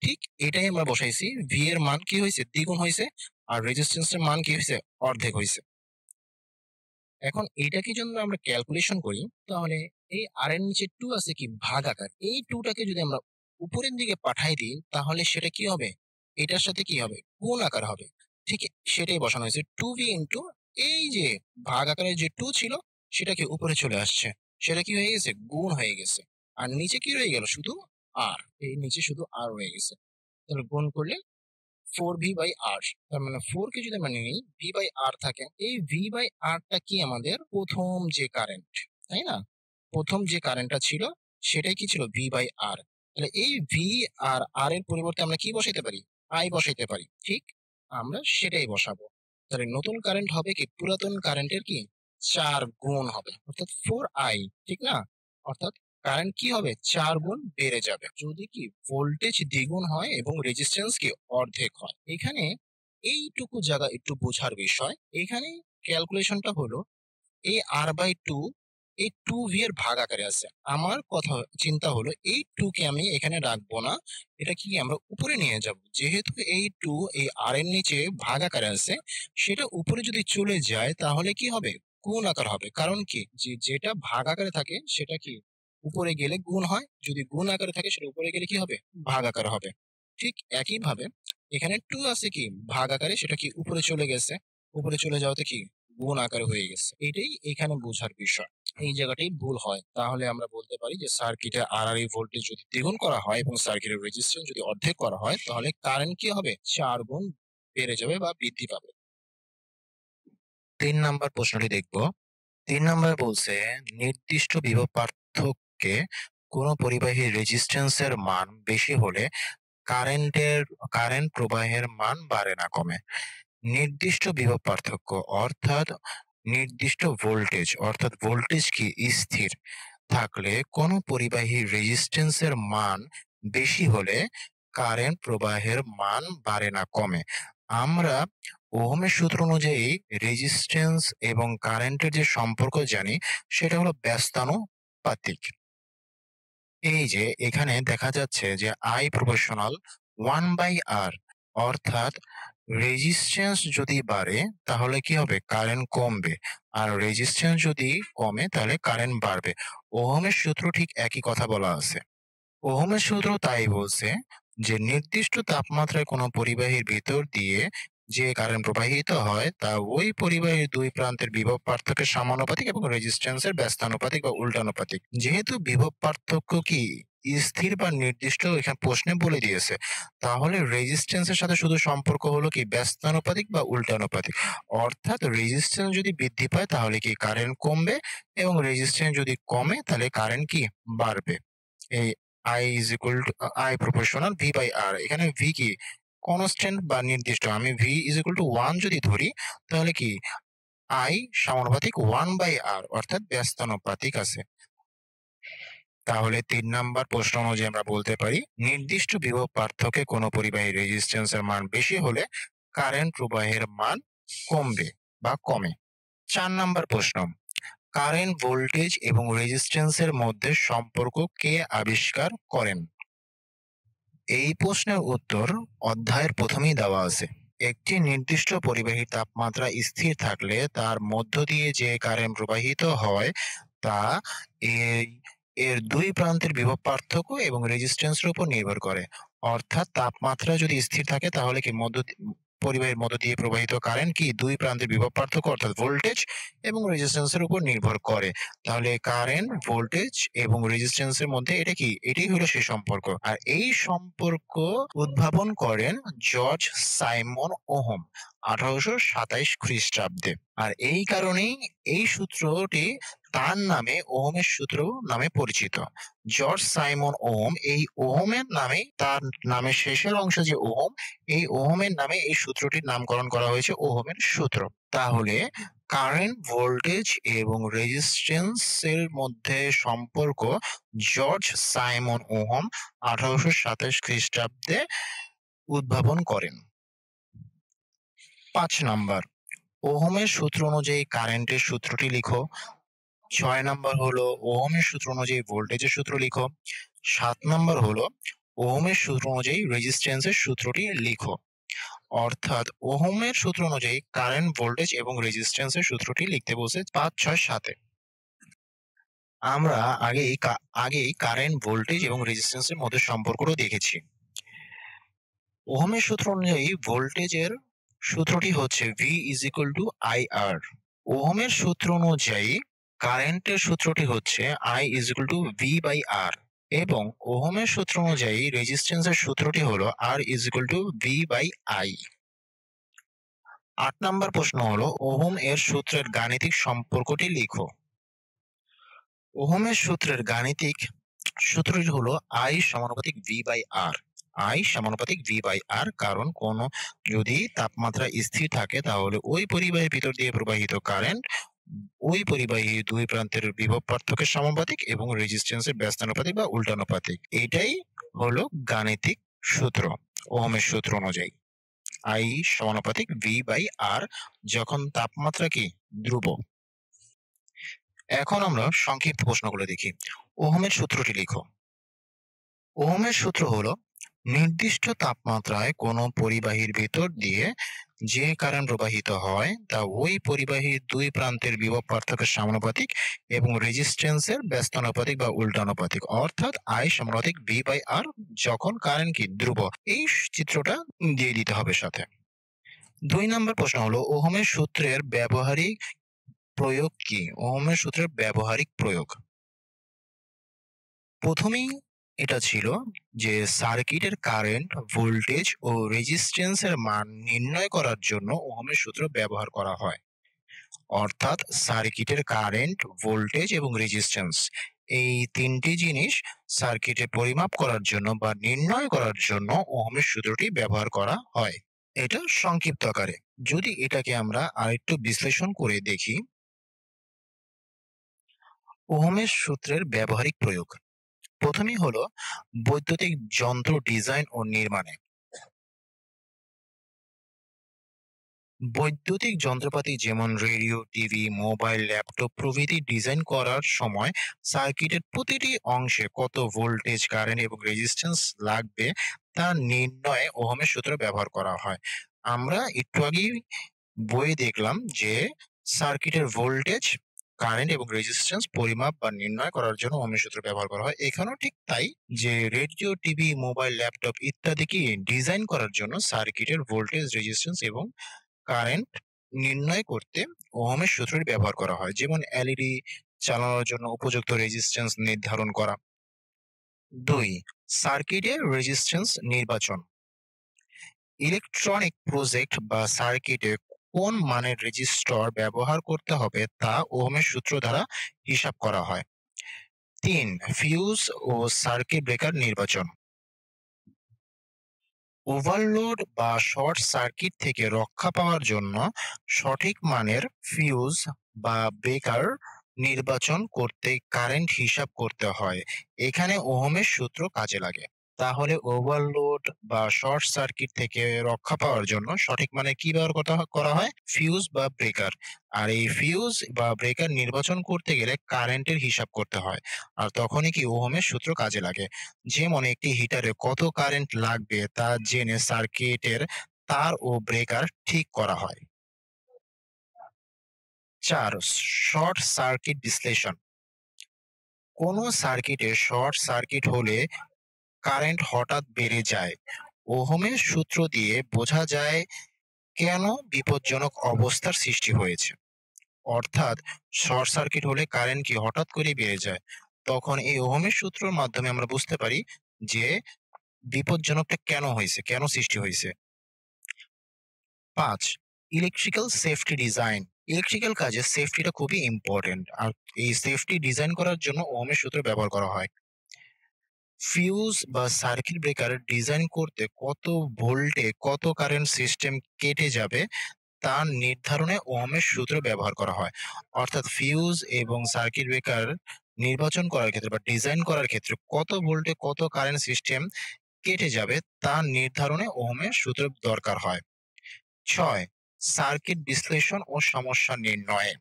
ঠিক এটাই আমরা বসাইছি, ভি এর মান কি হয়েছে দ্বিগুণ হয়েছে, আর রেজিস্ট্যান্স এর মান কি হয়েছে অর্ধেক হয়েছে। এখন এইটাকে যদি আমরা ক্যালকুলেশন করি তাহলে এই আর এর নিচে টু আছে কি ভাগাকার, এই টুটাকে যদি আমরা উপরের দিকে পাঠাই দিই তাহলে সেটা কি হবে? এটার সাথে কি হবে? গুণ আকার হবে। ঠিক সেটাই বসানো হয়েছে টু ভি ইন্টু এই যে ভাগ আকারের যে টু ছিল সেটা কি উপরে চলে আসছে, সেটা কি হয়ে গেছে? গুণ হয়ে গেছে। আর নিচে কি রয়ে গেল? শুধু আর, এই নিচে শুধু আর রয়ে গেছে। তাহলে গুণ করলে ফোর ভি বাই আর, তার মানে ফোর কে যদি আমরা নিই ভি বাই আর থাকে, এই ভি বাই আরটা কি আমাদের প্রথম যে কারেন্ট, তাই না? প্রথম যে কারেন্টটা ছিল সেটাই কি ছিল? V by R. তাহলে এই ভি আর আর এর পরিবর্তে আমরা কি বসাইতে পারি? আই বসাইতে পারি। ঠিক আমরা সেটাই বসাবো। তাহলে নতুন কারেন্ট হবে কি পুরাতন কারেন্টের কি চার গুণ হবে, অর্থাৎ ফোর আই। ঠিক না? অর্থাৎ কারেন্ট কি হবে? চার গুণ বেড়ে যাবে যদি কি ভোল্টেজ দ্বিগুণ হয় এবং রেজিস্ট্যান্স কি অর্ধেক হয়। এখানে এইটুকু জায়গা একটু বোঝার বিষয়। এখানে ক্যালকুলেশনটা হলো এই আর বাই টু, এই টু ভি এর ভাগ আকারে আছে। আমার কথা চিন্তা হলো এই টু কে আমি এখানে রাখবো না, এটা কি আমরা উপরে নিয়ে যাব, যেহেতু এই টু এই আর এর নিচে ভাগ আকারে আছে, সেটা উপরে যদি চলে যায় তাহলে কি হবে? গুণ আকার হবে। কারণ কি যেটা ভাগ আকারে থাকে সেটা কি উপরে গেলে গুণ হয়, যদি গুণ আকারে থাকে সেটা উপরে গেলে কি হবে? ভাগ আকার হবে। ঠিক একই ভাবে এখানে টু আছে কি ভাগ আকারে, সেটা কি উপরে চলে গেছে, উপরে চলে যাওয়াতে কি গুণ আকারে হয়ে গেছে। এটাই এখানে বোঝার বিষয়, এই জায়গাটাই ভুল হয়। তাহলে আমরা বলতে পারি যে সার্কিটে আর এই ভোল্টেজ যদি দ্বিগুণ করা হয় এবং সার্কিটের রেজিস্ট্যান্স যদি অর্ধেক করা হয় তাহলে কারেন্ট কি হবে? চার গুণ বেড়ে যাবে বা বৃদ্ধি পাবে। 3 নাম্বার প্রশ্নটি দেখব। 3 নাম্বার বলছে নির্দিষ্ট বিভব পার্থক্যে কোন পরিবাহী রেজিস্ট্যান্সের মান বেশি হলে কারেন্টের কারেন্ট প্রবাহের মান বাড়ে না কমে। নির্দিষ্ট বিভব পার্থক্য অর্থাৎ নির্দিষ্ট ভোল্টেজ, অর্থাৎ ভোল্টেজ কি স্থির থাকলে কোন পরিবাহী রেজিস্ট্যান্সের মান বেশি হলে কারেন্ট প্রবাহের মান বাড়ে না কমে। আমরা ওহমের সূত্র অনুযায়ী রেজিস্ট্যান্স এবং কারেন্টের যে সম্পর্ক জানি সেটা হলো ব্যস্তানুপাতিক। এই যে এখানে দেখা যাচ্ছে যে I প্রপোর্শনাল 1/R, অর্থাৎ রেজিস্ট্যান্স যদি বাড়ে তাহলে কি হবে? কারেন্ট কমবে, আর রেজিস্ট্যান্স যদি কমে তাহলে কারেন্ট বাড়বে। ওহমের সূত্র ঠিক একই কথা বলা আছে। ওহমের সূত্র তাই বলছে যে নির্দিষ্ট তাপমাত্রায় কোনো পরিবাহীর ভিতর দিয়ে যে কারেন্ট প্রবাহিত হয় তা ওই পরিবাহীর দুই প্রান্তের বিভব পার্থক্যের সমানুপাতিক এবং রেজিস্ট্যান্সের ব্যস্তানুপাতিক বা উল্টানুপাতিক। যেহেতু বিভব পার্থক্য কি স্থির বা নির্দিষ্ট এখানে প্রশ্নে বলে দিয়েছে। তাহলে রেজিস্ট্যান্স এর সাথে শুধু সম্পর্ক হলো কি ব্যস্তানুপাতিক বা উল্টানুপাতিক। অর্থাৎ রেজিস্ট্যান্স যদি বৃদ্ধি পায় তাহলে কি কারেন্ট কমবে এবং রেজিস্ট্যান্স যদি কমে তাহলে কারেন্ট কি বাড়বে। এই I is equal to I proportional V by R। এখানে V কি কনস্ট্যান্ট বা নির্দিষ্ট। আমি V is equal to 1 যদি ধরি তাহলে কি I সমানুপাতিক 1 by R অর্থাৎ ব্যস্তানুপাতিক আছে। তাহলে ৩ নাম্বার প্রশ্ন অনুযায়ী আমরা বলতে পারি নির্দিষ্ট বিভব পার্থক্যে কোনো পরিবাহী রেজিস্ট্যান্স এর মান বেশি হলে কারেন্ট প্রবাহের মান কমবে বা কমে। ৪ নাম্বার প্রশ্ন কারেন্ট ভোল্টেজ এবং রেজিস্ট্যান্স এর মধ্যে সম্পর্ক কে আবিষ্কার করেন? এই প্রশ্নের উত্তর অধ্যায়ের প্রথমেই দেওয়া আছে। একটি নির্দিষ্ট পরিবাহীর তাপমাত্রা স্থির থাকলে তার মধ্য দিয়ে যে কারেন্ট প্রবাহিত হয় তা এই এর দুই প্রান্তের বিভব পার্থক্য এবং রেজিস্ট্যান্সের উপর নির্ভর করে। অর্থাৎ তাপমাত্রা যদি স্থির থাকে তাহলে কি পরিবাহীর মধ্য দিয়ে প্রবাহিত কারেন্ট কি দুই প্রান্তের বিভব পার্থক্য অর্থাৎ ভোল্টেজ এবং রেজিস্ট্যান্সের উপর নির্ভর করে। তাহলে কারেন্ট, ভোল্টেজ এবং রেজিস্ট্যান্সের মধ্যে এটা কি? এটাই হলো সেই সম্পর্ক। আর এই সম্পর্ক উদ্ভাবন করেন জর্জ সাইমন ওহম ১৮২৭ খ্রিস্টাব্দে। আর এই কারণেই এই সূত্রটি তার নামে ওহমের সূত্র নামে পরিচিত। জর্জ সাইমন ওহম এই ওহমের নামেই তার নামের শেষের অংশ যে ওহম, এই ওহমের নামে এই সূত্রটির নামকরণ করা হয়েছে ওহমের সূত্র। তাহলে কারেন্ট, ভোল্টেজ এবং রেজিস্ট্যান্স এর মধ্যে সম্পর্ক জর্জ সাইমন ওহম ১৮২৭ খ্রিস্টাব্দে উদ্ভাবন করেন। ৫ নাম্বার ওহমের সূত্র অনুযায়ী কারেন্টের সূত্রটি লিখো। ৬ নাম্বার হলো ওহমের সূত্র অনুযায়ী ভোল্টেজের সূত্র লিখো। ৭ নাম্বার হলো ওহমের সূত্র অনুযায়ী রেজিস্ট্যান্সের সূত্রটি লিখো। অর্থাৎ ওহমের সূত্র অনুযায়ী কারেন্ট, ভোল্টেজ এবং রেজিস্ট্যান্সের সূত্রটি লিখতে বলছে ৫, ৬, ৭ এ। আমরা আগেই কারেন্ট, ভোল্টেজ এবং রেজিস্ট্যান্সের মধ্যে সম্পর্কটা দেখেছি। ওহমের সূত্র অনুযায়ী ভোল্টেজের সূত্রটি হচ্ছে V is equal to IR। ওহমের সূত্র অনুযায়ী কারেন্টের সূত্রটি হচ্ছে I is equal to V by R এবং ওহমের সূত্র অনুযায়ী রেজিস্ট্যান্সের সূত্রটি হলো R is equal to V by I। ৮ number প্রশ্ন হলো ওহম এর সূত্রের গাণিতিক সম্পর্কটি লিখো। ওহমের সূত্রের গাণিতিক সূত্রটি হলো I সমানুপাতিক V by R। I সমানুপাতিক V by R কারণ যদি তাপমাত্রা স্থির থাকে তাহলে ওই পরিবাহীর ভিতর দিয়ে প্রবাহিত কারেন্ট ওই পরিবাহীর দুই প্রান্তের বিভব পার্থক্যের সমানুপাতিক এবং রেজিস্ট্যান্সের ব্যস্তানুপাতিক বা উল্টানুপাতিক। এটাই হলো গাণিতিক সূত্র ওহমের সূত্র অনুযায়ী। I সমানুপাতিক V by R যখন তাপমাত্রা কি ধ্রুব। এখন আমরা সংক্ষিপ্ত প্রশ্নগুলো দেখি। ওহমের সূত্রটি লিখো। ওহমের সূত্র হলো নির্দিষ্ট তাপমাত্রায় কোনো পরিবাহীর ভিতর দিয়ে যে কারেন্ট প্রবাহিত হয় তা ওই পরিবাহীর দুই প্রান্তের বিভব পার্থক্যের সমানুপাতিক এবং রেজিস্ট্যান্সের ব্যস্তানুপাতিক বা উল্টানুপাতিক। অর্থাৎ I সমানুপাতিক V by R যখন কারেন্ট কি ধ্রুব। এই চিত্রটা দিয়ে দিতে হবে সাথে। ২ নম্বর প্রশ্ন হলো ওহমের সূত্রের ব্যবহারিক প্রয়োগ কি? ওহমের সূত্রের ব্যবহারিক প্রয়োগ। প্রথমেই এটা ছিল যে সার্কিটের কারেন্ট, ভোল্টেজ ও রেজিস্ট্যান্স এর মান নির্ণয় করার জন্য ওহমের সূত্র ব্যবহার করা হয়। অর্থাৎ সার্কিটের কারেন্ট, ভোল্টেজ এবং রেজিস্ট্যান্স এই তিনটি জিনিস সার্কিটে পরিমাপ করার জন্য বা নির্ণয় করার জন্য ওহমের সূত্রটি ব্যবহার করা হয়। এটা সংক্ষিপ্ত আকারে। যদি এটাকে আমরা আরেকটু বিশ্লেষণ করে দেখি, ওহমের সূত্রের ব্যবহারিক প্রয়োগ। প্রথমেই হলো বৈদ্যুতিক যন্ত্র ডিজাইন ও নির্মাণে। বৈদ্যুতিক যন্ত্রপাতি যেমন রেডিও, টিভি, মোবাইল, ল্যাপটপ প্রভৃতি ডিজাইন করার সময় সার্কিটের প্রতিটি অংশে কত ভোল্টেজ, কারেন্ট এবং রেজিস্ট্যান্স লাগবে তা নির্ণয়ে ওহমের সূত্র ব্যবহার করা হয়। আমরা একটু আগেই বইয়ে দেখলাম যে সার্কিটের ভোল্টেজ, কারেন্ট এবং রেজিস্ট্যান্স পরিমাপ বা নির্ণয় করার জন্য ওহমের সূত্র ব্যবহার করা হয়। এখানেও ঠিক তাই যে রেডিও, টিভি, মোবাইল, ল্যাপটপ ইত্যাদিকে ডিজাইন করার জন্য সার্কিটের ভোল্টেজ, রেজিস্ট্যান্স এবং কারেন্ট নির্ণয় করতে ওহমের সূত্রটি ব্যবহার করা হয়। যেমন এলইডি চালানোর জন্য উপযুক্ত রেজিস্ট্যান্স নির্ধারণ করা। 2. সার্কিটে রেজিস্ট্যান্স নির্বাচন। ইলেকট্রনিক প্রজেক্ট বা সার্কিটে কোন মানের রেজিস্টর ব্যবহার করতে হবে তা ওহমের সূত্র দ্বারা হিসাব করা হয়। 3. ফিউজ ও সার্কিট ব্রেকার নির্বাচন। ওভারলোড বা শর্ট সার্কিট থেকে রক্ষা পাওয়ার জন্য সঠিক মানের ফিউজ বা ব্রেকার নির্বাচন করতে কারেন্ট হিসাব করতে হয়। এখানে ওহমের সূত্র কাজে লাগে। তাহলে ওভারলোড বা শর্ট সার্কিট থেকে রক্ষা পাওয়ার জন্য সঠিক মানে কি ব্যবহার করা হয়? ফিউজ বা ব্রেকার। আর এই ফিউজ বা ব্রেকার নির্বাচন করতে গেলে কারেন্টের হিসাব করতে হয়। আর তখনই কি ওহমের সূত্র কাজে লাগে। যেমন একটি হিটারে কত কারেন্ট লাগবে তা জেনে সার্কিটের তার ও ব্রেকার ঠিক করা হয়। 4. শর্ট সার্কিট বিশ্লেষণ। কোনো সার্কিটে শর্ট সার্কিট হলে কারেন্ট হঠাৎ বেড়ে যায়। ওহমের সূত্র দিয়ে বোঝা যায় কেন বিপজ্জনক অবস্থার সৃষ্টি হয়েছে। অর্থাৎ শর্ট সার্কিট হলে কারেন্ট কি হঠাৎ করে বেড়ে যায়। তখন এই ওহমের সূত্রের মাধ্যমে আমরা বুঝতে পারি যে বিপজ্জনকটা কেন হয়েছে, কেন সৃষ্টি হয়েছে। 5. Electrical safety design. ইলেকট্রিক্যাল কাজে সেফটিটা খুবই ইম্পর্টেন্ট। আর এই সেফটি ডিজাইন করার জন্য ওহমের সূত্র ব্যবহার করা হয়। ফিউজ বা সার্কিট ব্রেকার ডিজাইন করতে কত ভোল্টে কত কারেন্ট সিস্টেম কেটে যাবে তা নির্ধারণে ওহমের সূত্র ব্যবহার করা হয়। অর্থাৎ ফিউজ এবং সার্কিট ব্রেকার নির্বাচন করার ক্ষেত্রে বা ডিজাইন করার ক্ষেত্রে কত ভোল্টে কত কারেন্ট সিস্টেম কেটে যাবে তা নির্ধারণে ওহমের সূত্র দরকার হয়। 6. সার্কিট বিশ্লেষণ ও সমস্যা নির্ণয়।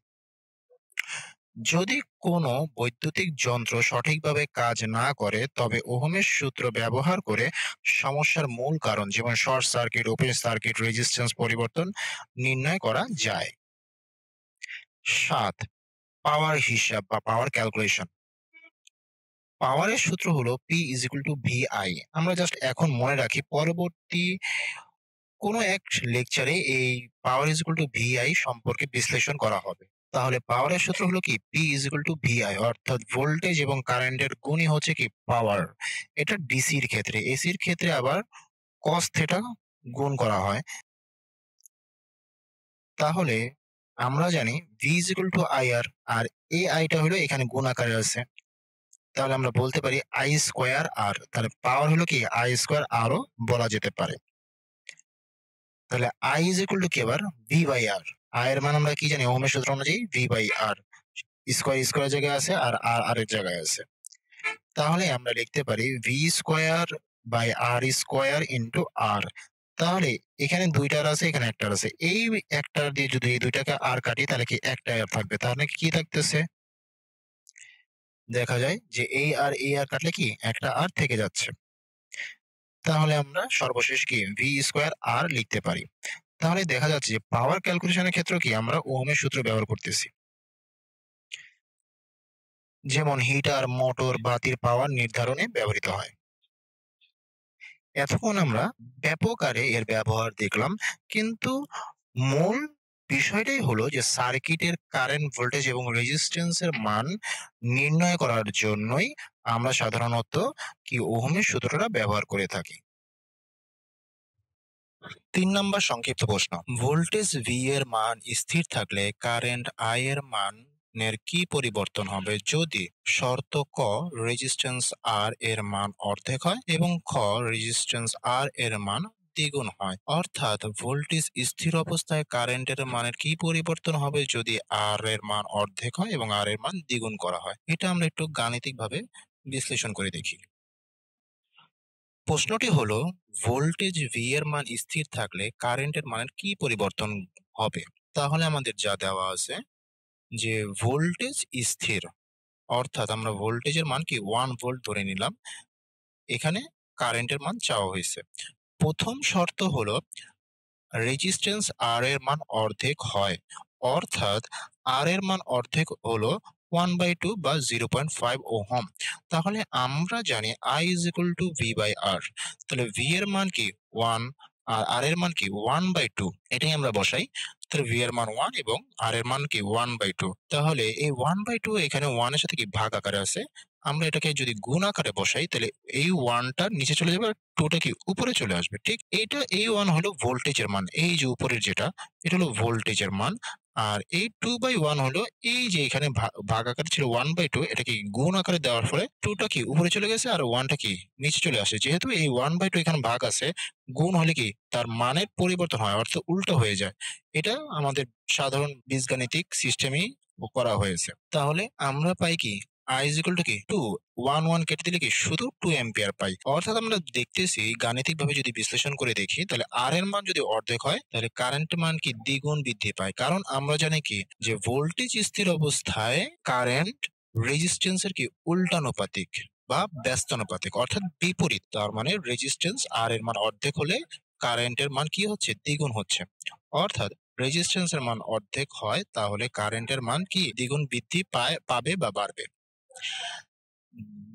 যদি কোনো বৈদ্যুতিক যন্ত্র সঠিকভাবে কাজ না করে তবে ওহমের সূত্র ব্যবহার করে সমস্যার মূল কারণ যেমন short circuit, open circuit, resistance পরিবর্তন নির্ণয় করা যায়। 7. পাওয়ার হিসাব বা পাওয়ার ক্যালকুলেশন। পাওয়ারের সূত্র হলো P is equal to VI। আমরা জাস্ট এখন মনে রাখি, পরবর্তী কোনো এক লেকচারে এই power is equal to VI সম্পর্কে বিশ্লেষণ করা হবে। তাহলে পাওয়ারের সূত্র হলো কি P is equal to VI, অর্থাৎ ভোল্টেজ এবং কারেন্টের গুণই হচ্ছে কি পাওয়ার। এটা ডিসির ক্ষেত্রে, এসির ক্ষেত্রে আবার কস থেটা গুণ করা হয়। তাহলে আমরা জানি V is equal to I R এই আইটা হলো এখানে গুণ আকারে আছে। তাহলে আমরা বলতে পারি আই স্কোয়ার আর, তাহলে পাওয়ার হলো কি আই স্কোয়ার আরও বলা যেতে পারে। তাহলে আই ইজ ইকুয়াল টু কি আবার ভি বাই আর। আই এর মান আমরা কি জানি ওহমের সূত্র অনুযায়ী V by R. Square square জায়গায় আছে আর আর আরেক জায়গায় আছে। তাহলে আমরা লিখতে পারি V square by R square into R. তাহলে এখানে দুইটার আছে, এখানে একটার আছে। এই একটার দিয়ে যদি এই দুইটাকে আর কাটি তাহলে কি একটা আর থাকবে। তাহলে কি থাকতেছে, দেখা যায় যে এই আর কাটলে কি একটা আর থেকে যাচ্ছে। তাহলে আমরা সর্বশেষ কি ভি স্কোয়ার আর লিখতে পারি। তাহলে দেখা যাচ্ছে যে পাওয়ার ক্যালকুলেশনের ক্ষেত্রে কি আমরা ওহমের সূত্র ব্যবহার করতেছি। যেমন হিটার, মোটর, বাতির পাওয়ার নির্ধারণে ব্যবহৃত হয়। এতক্ষণ আমরা ব্যাপক আরে এর ব্যবহার দেখলাম, কিন্তু মূল বিষয়টাই হলো যে সার্কিটের কারেন্ট, ভোল্টেজ এবং রেজিস্ট্যান্স এর মান নির্ণয় করার জন্যই আমরা সাধারণত কি ওহমের সূত্রটা ব্যবহার করে থাকি। 3 নাম্বার সংক্ষিপ্ত প্রশ্ন। ভোল্টেজ ভি এর মান স্থির থাকলে কারেন্ট আই এর মানের কি পরিবর্তন হবে যদি শর্ত ক রেজিস্ট্যান্স আর এর মান অর্ধেক হয় এবং খ রেজিস্ট্যান্স আর এর মান দ্বিগুণ হয়। অর্থাৎ ভোল্টেজ স্থির অবস্থায় কারেন্টের মানের কি পরিবর্তন হবে যদি আর এর মান অর্ধেক হয় এবং আর এর মান দ্বিগুণ করা হয়। এটা আমরা একটু গাণিতিকভাবে বিশ্লেষণ করে দেখি। প্রশ্নটি হলো, ভোল্টেজ ভি এর মান স্থির থাকলে কারেন্টের মানের কি পরিবর্তন হবে। তাহলে আমাদের যা দেওয়া আছে যে ভোল্টেজ স্থির, অর্থাৎ আমরা ভোল্টেজের মান কি 1 ভোল্ট ধরে নিলাম। এখানে কারেন্টের মান চাওয়া হয়েছে। প্রথম শর্ত হলো রেজিস্ট্যান্স আর এর মান অর্ধেক হয়, অর্থাৎ আর এর মান অর্ধেক হলো 1/2 বা 0.5 ওহম। তাহলে আমরা জানি I is equal to V by R। তাহলে V এর মান কি 1 আর R এর মান কি 1/2, এটাই আমরা বসাই। তাহলে V এর মান 1 এবং R এর মান কি 1/2। তাহলে এই 1/2 এখানে 1 এর সাথে কি ভাগ আকারে আছে, আমরা এটাকে যদি গুণ আকারে বসাই তাহলে এই 1 টা নিচে চলে যাবে আর 2 টা কি উপরে চলে আসবে। ঠিক এই 1 হলো ভোল্টেজের মান। এই যে উপরের যেটা এটা হলো ভোল্টেজের মান। আর এই 2/1 হলো এই যে এখানে ভাগ আকারে ছিল 1/2 এটা কি গুণ আকারে দেওয়ার ফলে 2 টা কি উপরে চলে গেছে আর 1 টা কি নিচে চলে আসে। যেহেতু এই 1/2 এখানে ভাগ আছে, গুণ হলে কি তার মানের পরিবর্তন হয় অর্থাৎ উল্টো হয়ে যায়। এটা আমাদের সাধারণ বীজগাণিতিক সিস্টেমেই করা হয়েছে। তাহলে আমরা পাই কি I is equal to কি 2, 1 কেটে দিলে কি শুধু 2 অ্যাম্পিয়ার পাই। অর্থাৎ আমরা দেখতেছি গাণিতিকভাবে যদি বিশ্লেষণ করে দেখি তাহলে R এর মান যদি অর্ধেক হয় তাহলে কারেন্টের মান কি দ্বিগুণ বৃদ্ধি পায়। কারণ আমরা জানি কি যে ভোল্টেজ স্থির অবস্থায় কারেন্ট রেজিস্ট্যান্স এর কি উল্টানুপাতিক বা ব্যস্তানুপাতিক অর্থাৎ বিপরীত। তার মানে রেজিস্ট্যান্স R এর মান অর্ধেক হলে কারেন্টের মান কি হচ্ছে দ্বিগুণ হচ্ছে। অর্থাৎ রেজিস্ট্যান্স এর মান অর্ধেক হয় তাহলে কারেন্টের মান কি দ্বিগুণ বৃদ্ধি পাবে বা বাড়বে।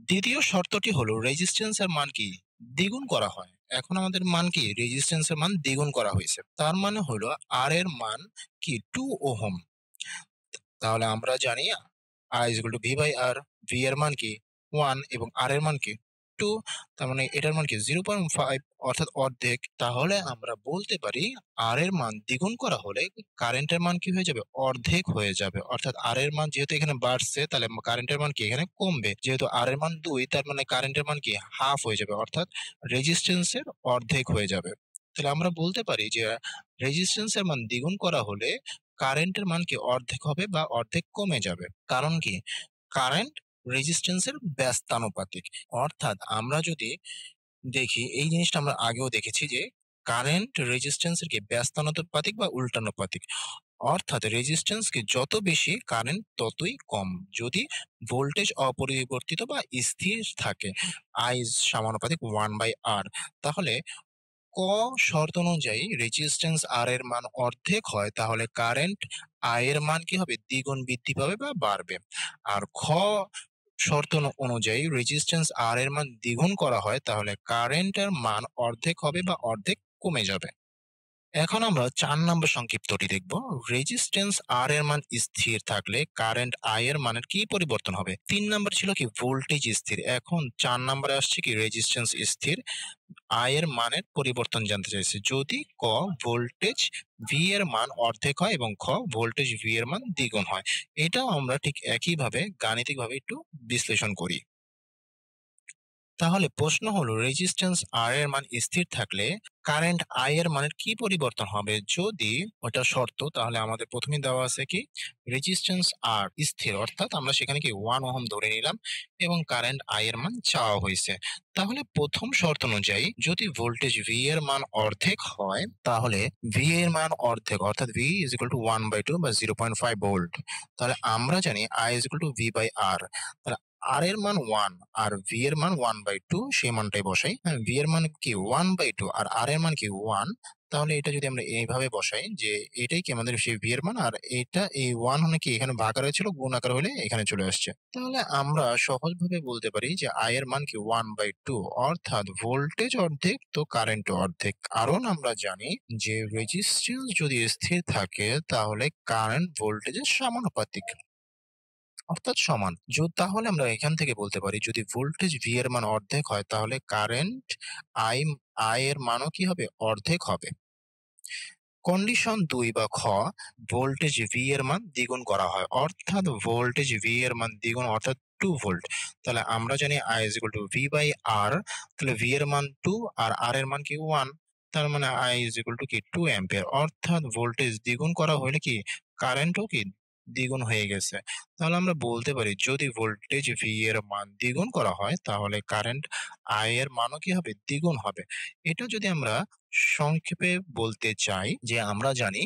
দ্বিতীয় শর্তটি হলো রেজিস্ট্যান্স এর মান কি দ্বিগুণ করা হয়। এখন আমাদের মান কি রেজিস্ট্যান্স এর মান দ্বিগুণ করা হয়েছে, তার মানে হলো আর এর মান কি 2 ওহম। তাহলে আমরা জানি I is equal to V by R, V এর মান কি 1 এবং R এর মান কি 2, তার মানে এটার মান কি 0.5 অর্থাৎ অর্ধেক। তাহলে আমরা বলতে পারি R এর মান দ্বিগুণ করা হলে কারেন্টের মান কি হয়ে যাবে অর্ধেক হয়ে যাবে। অর্থাৎ R এর মান যেহেতু এখানে বাড়ছে তাহলে কারেন্টের মান কি এখানে কমবে। যেহেতু R এর মান 2 তার মানে কারেন্টের মান কি হাফ হয়ে যাবে অর্থাৎ রেজিস্ট্যান্স এর অর্ধেক হয়ে যাবে। তাহলে আমরা বলতে পারি যে রেজিস্ট্যান্স এর মান দ্বিগুণ করা হলে কারেন্টের মান কি অর্ধেক হবে বা অর্ধেক কমে যাবে। কারণ কি কারেন্ট রেজিস্ট্যান্স এর ব্যস্তানুপাতিক। অর্থাৎ আমরা যদি দেখি এই জিনিসটা আমরা আগেও দেখেছি যে কারেন্ট রেজিস্ট্যান্স এর কি ব্যস্তানুপাতিক বা উল্টানুপাতিক। অর্থাৎ রেজিস্ট্যান্স কি যত বেশি কারেন্ট ততই কম যদি ভোল্টেজ অপরিবর্তিত বা স্থির থাকে I সমানুপাতিক 1/R। তাহলে ক শর্ত অনুযায়ী রেজিস্ট্যান্স আর এর মান অর্ধেক হয় তাহলে কারেন্ট I এর মান কি হবে দ্বিগুণ বৃদ্ধি পাবে বা বাড়বে। আর খ শর্ত অনুযায়ী রেজিস্ট্যান্স আর এর মান দ্বিগুণ করা হয় তাহলে কারেন্টের মান অর্ধেক হবে বা অর্ধেক কমে যাবে। এখন আমরা 4 নম্বর সংক্ষিপ্তটি দেখব। রেজিস্ট্যান্স আর এর মান স্থির থাকলে কারেন্ট I এর মানের কি পরিবর্তন হবে। 3 নম্বর ছিল কি ভোল্টেজ স্থির, এখন 4 নম্বরে আসছে কি রেজিস্ট্যান্স স্থির, I এর মানের পরিবর্তন জানতে চাইছে। যদি ক ভোল্টেজ V এর মান অর্ধেক হয় এবং খ ভোল্টেজ V এর মান দ্বিগুণ হয়। এটাও আমরা ঠিক একইভাবে গাণিতিকভাবে একটু বিশ্লেষণ করি। তাহলে প্রশ্ন হলো রেজিস্ট্যান্স R এর মান স্থির থাকলে কারেন্ট I এর মানের কি পরিবর্তন হবে। যদি ওটা শর্ত তাহলে আমাদের প্রথমেই দেওয়া আছে কি রেজিস্ট্যান্স R স্থির অর্থাৎ আমরা সেখানে কি 1 ওহম ধরে নিলাম এবং কারেন্ট I এর মান চাওয়া হয়েছে। তাহলে প্রথম শর্ত অনুযায়ী যদি ভোল্টেজ V এর মান অর্ধেক হয় তাহলে V এর মান অর্ধেক অর্থাৎ V is equal to 1/2 বা 0.5 ভোল্ট। তাহলে আমরা জানি I is equal to V by R। তাহলে আর এর মান 1 আর ভি এর মান 1/2 সেই মানটাই বসাই। হ্যাঁ, ভি এর মান কি 1/2 আর আর এর মান কি 1। তাহলে এটা যদি আমরা এইভাবে বসাই যে এটাই কি আমাদের সেই ভি এর মান আর এটা এই 1 মানে কি এখানে ভাগ আকারে ছিল গুণ আকার হলে এখানে চলে আসছে। তাহলে আমরা সহজভাবে বলতে পারি যে আই এর মান কি 1/2 অর্থাৎ ভোল্টেজ অর্ধেক তো কারেন্ট অর্ধেক। কারণ আমরা জানি যে রেজিস্ট্যান্স যদি স্থির থাকে তাহলে কারেন্ট ভোল্টেজের সমানুপাতিক অর্থাৎ সমান। তাহলে আমরা এখান থেকে বলতে পারি যদি ভোল্টেজ V এর মান অর্ধেক হয় তাহলে কারেন্ট I এর মানও কি হবে অর্ধেক হবে। কন্ডিশন 2 বা খ ভোল্টেজ V এর মান দ্বিগুণ করা হয় অর্থাৎ ভোল্টেজ V এর মান দ্বিগুণ অর্থাৎ 2 ভোল্ট। তাহলে আমরা জানি I is equal to V by R। তাহলে V এর মান 2 আর R এর মান কি 1। তার মানে I is equal to কি 2 অ্যাম্পিয়ার অর্থাৎ ভোল্টেজ দ্বিগুণ করা হলে কি কারেন্টও কি দ্বিগুণ হয়ে গেছে। তাহলে আমরা বলতে পারি যদি ভোল্টেজ V এর মান দ্বিগুণ করা হয় তাহলে কারেন্ট I এর মানও কি হবে দ্বিগুণ হবে। এটা যদি আমরা সংক্ষেপে বলতে চাই যে আমরা জানি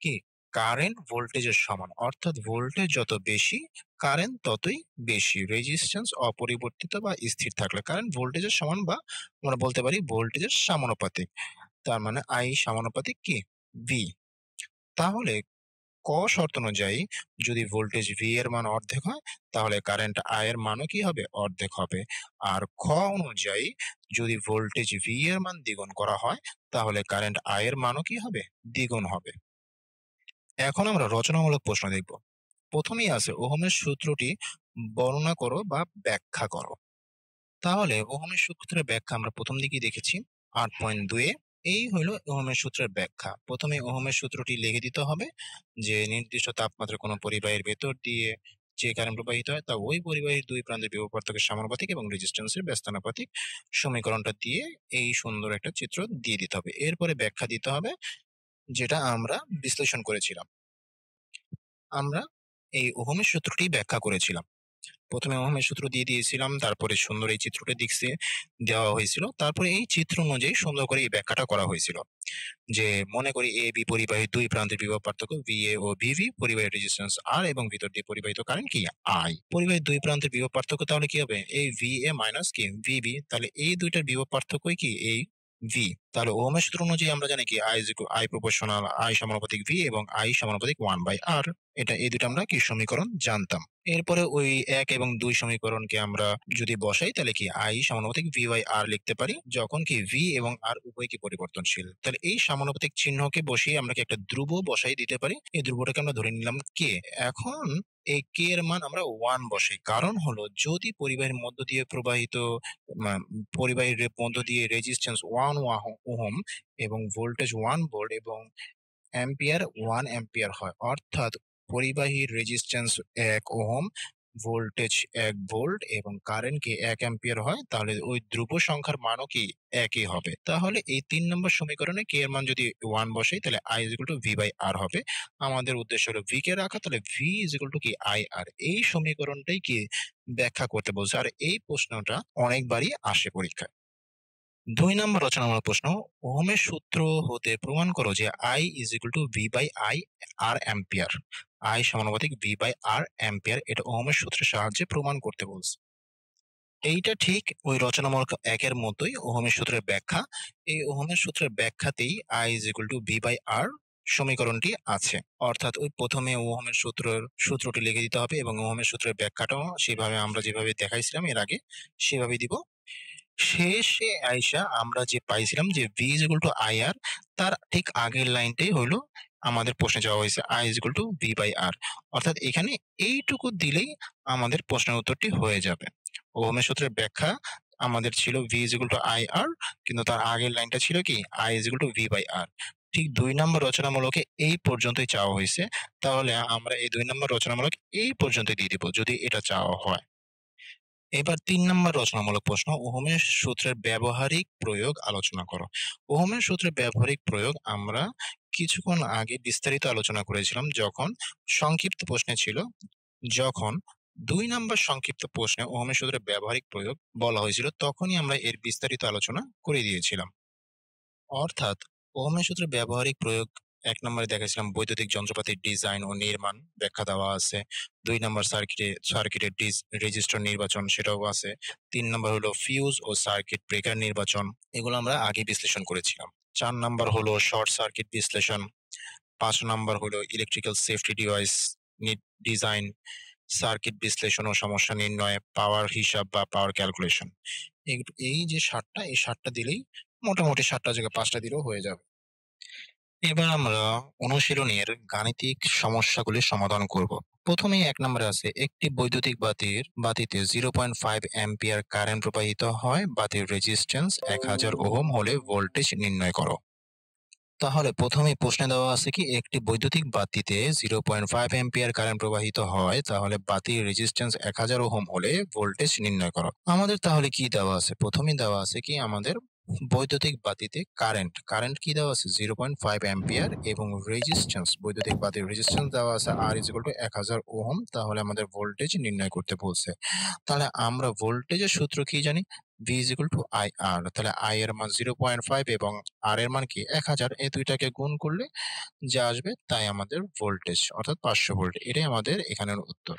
কি কারেন্ট ভোল্টেজের সমান অর্থাৎ ভোল্টেজ যত বেশি কারেন্ট ততই বেশি। রেজিস্ট্যান্স অপরিবর্তিত বা স্থির থাকলে কারেন্ট ভোল্টেজের সমান বা আমরা বলতে পারি ভোল্টেজের সমানুপাতিক। তার মানে I সমানুপাতিক কি V। তাহলে ক শর্ত অনুযায়ী যদি ভোল্টেজ V এর মান অর্ধেক হয় তাহলে কারেন্ট I এর মানও কি হবে অর্ধেক হবে। আর খ অনুযায়ী যদি ভোল্টেজ V এর মান দ্বিগুণ করা হয় তাহলে কারেন্ট I এর মানও কি হবে দ্বিগুণ হবে। এখন আমরা রচনামূলক প্রশ্ন দেখব। প্রথমেই আছে ওহমের সূত্রটি বর্ণনা করো বা ব্যাখ্যা করো। তাহলে ওহমের সূত্রের ব্যাখ্যা আমরা প্রথম দিকেই দেখেছি 8.2 এ। এই হলো ওহমের সূত্রের ব্যাখ্যা। প্রথমে ওহমের সূত্রটি লিখে দিতে হবে যে নির্দিষ্ট তাপমাত্রায় কোনো পরিবাহীর ভেতর দিয়ে যে কারেন্ট প্রবাহিত হয় তা ওই পরিবাহীর দুই প্রান্তের বিভব পার্থক্যের সমানুপাতিক এবং রেজিস্ট্যান্সের ব্যস্তানুপাতিক। সমীকরণটা দিয়ে এই সুন্দর একটা চিত্র দিয়ে দিতে হবে। এরপরে ব্যাখ্যা দিতে হবে যেটা আমরা বিশ্লেষণ করেছিলাম। আমরা এই ওহমের সূত্রটি ব্যাখ্যা করেছিলাম। প্রথমে ওহমের সূত্র দিয়ে দিয়েছিলাম, তারপরে সুন্দর এই চিত্রটা দেওয়া হয়েছিল, তারপরে এই চিত্র অনুযায়ী সুন্দর করে এই ব্যাখ্যাটা করা হয়েছিল যে মনে করি এ বি পরিবাহীর দুই প্রান্তের বিভব পার্থক্য VA ও VB, পরিবাহীর রেজিস্ট্যান্স R এবং ভিতর দিয়ে পরিবাহিত কারেন্ট কি I। পরিবাহীর দুই প্রান্তের বিভব পার্থক্য তাহলে কি হবে এই VA মাইনাস কি VB, তাহলে এই দুইটার বিভব পার্থক্যই কি এই V। তাহলে ওহমের সূত্র অনুযায়ী আমরা জানি কি I প্রপোর্শনাল I সমানুপাতিক V এবং I সমানুপাতিক 1/R। এটা এই দুটো আমরা কি সমীকরণ জানতাম। এরপরে ওই 1 এবং 2 সমীকরণকে আমরা যদি বসাই তাহলে কি I সমানুপাতিক V/R লিখতে পারি, যখন কি V এবং R উভয় কি পরিবর্তনশীল। তাহলে এই সমানুপাতিক চিহ্নকে বসিয়ে আমরা কি একটা ধ্রুব বসাই দিতে পারি। এই ধ্রুবটাকে আমরা ধরে নিলাম K। এখন এই K এর মান আমরা 1 বসাই, কারণ হলো যদি পরিবাহীর মধ্য দিয়ে প্রবাহিত পরিবাহীর মধ্য দিয়ে রেজিস্ট্যান্স 1 ওহম এবং ভোল্টেজ 1 ভোল্ট এবং অ্যাম্পিয়ার 1 অ্যাম্পিয়ার হয়, অর্থাৎ পরিবাহীর রেজিস্ট্যান্স 1 ওহম, ভোল্টেজ 1 ভোল্ট এবং কারেন্ট কি 1 অ্যাম্পিয়ার হয়, তাহলে ওই ধ্রুব সংখ্যার মানও কি একই হবে। তাহলে এই 3 নম্বর সমীকরণে কে এর মান যদি 1 বসাই তাহলে I V/R হবে। আমাদের উদ্দেশ্য হলো V কে রাখা, তাহলে V কি IR। এই সমীকরণটাই কি ব্যাখ্যা করতে বলছে, আর এই প্রশ্নটা অনেকবারই আসে পরীক্ষায়। 2 নম্বর রচনামূলক প্রশ্ন, ওহমের সূত্র হতে প্রমাণ করো যে I V/I R ampere. I সমানুপাতিক V/R অ্যাম্পিয়ার, এটা ওহমের সূত্রের সাহায্যে প্রমাণ করতে বলছে। এইটা ঠিক ওই রচনামূলক 1 এর মতোই ওহমের সূত্রের ব্যাখ্যা। এই ওহমের সূত্রের ব্যাখ্যাতেই I V/R সমীকরণটি আছে। অর্থাৎ ওই প্রথমে ওহমের সূত্রটি লিখে দিতে হবে এবং ওহমের সূত্রের ব্যাখ্যাটাও সেভাবে আমরা যেভাবে দেখাইছিলাম এর আগে সেভাবেই দিব। শেষে আইসা আমরা যে পাইছিলাম যে V IR, তার ঠিক আগের লাইনটাই হলো আমাদের প্রশ্নে চাওয়া হয়েছে I V/R। অর্থাৎ এখানে এইটুকু দিলেই আমাদের প্রশ্নের উত্তরটি হয়ে যাবে। ওহমের সূত্রের ব্যাখ্যা আমাদের ছিল V IR, কিন্তু তার আগের লাইনটা ছিল কি I V/R। ঠিক 2 নম্বর রচনামূলকে এই পর্যন্তই চাওয়া হয়েছে। তাহলে আমরা এই 2 নম্বর রচনামূলক এই পর্যন্তই দিয়ে দিব যদি এটা চাওয়া হয়। এবার 3 নম্বর রচনামূলক প্রশ্ন, ওহমের সূত্রের ব্যবহারিক প্রয়োগ আলোচনা করো। ওহমের সূত্রের ব্যবহারিক প্রয়োগ আমরা কিছুক্ষণ আগে বিস্তারিত আলোচনা করেছিলাম যখন সংক্ষিপ্ত প্রশ্নে ছিল। যখন 2 নম্বর সংক্ষিপ্ত প্রশ্নে ওহমের সূত্রের ব্যবহারিক প্রয়োগ বলা হয়েছিল তখনই আমরা এর বিস্তারিত আলোচনা করে দিয়েছিলাম। অর্থাৎ ওহমের সূত্রের ব্যবহারিক প্রয়োগ 1 নম্বরে দেখাইছিলাম বৈদ্যুতিক যন্ত্রপাতির ডিজাইন ও নির্মাণ ব্যাখ্যা দেওয়া আছে। 2 নম্বর সার্কিটের রেজিস্টর নির্বাচন সেটাও আছে। 3 নম্বর হলো ফিউজ ও সার্কিট ব্রেকার নির্বাচন, এগুলো আমরা আগে বিশ্লেষণ করেছিলাম। 4 নম্বর হলো শর্ট সার্কিট বিশ্লেষণ। 5 নম্বর হলো electrical safety device design, circuit বিশ্লেষণ ও সমস্যা নির্ণয়, পাওয়ার হিসাব বা পাওয়ার ক্যালকুলেশন। এই যে 7টা, এই 7টা দিলেই মোটামুটি 7টা জায়গায় 5টা দিলেও হয়ে যাবে। এবার আমরা অনুশীলনের গাণিতিক সমস্যাগুলি সমাধান করব। প্রথমেই 1 নম্বরে আছে একটি বৈদ্যুতিক বাতিতে 0.5 অ্যাম্পিয়ার কারেন্ট প্রবাহিত হয়, বাতির রেজিস্ট্যান্স 1000 ওহম হলে ভোল্টেজ নির্ণয় করো। তাহলে প্রথমেই প্রশ্নে দেওয়া আছে কি একটি বৈদ্যুতিক বাতিতে 0.5 অ্যাম্পিয়ার কারেন্ট প্রবাহিত হয়, তাহলে বাতির রেজিস্ট্যান্স 1000 ওহম হলে ভোল্টেজ নির্ণয় করো। আমাদের তাহলে কি দেওয়া আছে, প্রথমেই দেওয়া আছে কি আমাদের বৈদ্যুতিক বাতিতে কারেন্ট কি দেওয়া আছে 0.5 অ্যাম্পিয়ার এবং বৈদ্যুতিক বাতির রেজিস্ট্যান্স দেওয়া আছে R 1000 ওহম, তাহলে আমাদের ভোল্টেজ নির্ণয় করতে বলছে। তাহলে আমরা ভোল্টেজের সূত্র কি জানি V IR, তাহলে I এর মান 0.5 এবং R এর মান কি 1000, এই দুইটাকে গুণ করলে যা আসবে তাই আমাদের ভোল্টেজ অর্থাৎ 500 ভোল্ট। এটাই আমাদের এখানের উত্তর।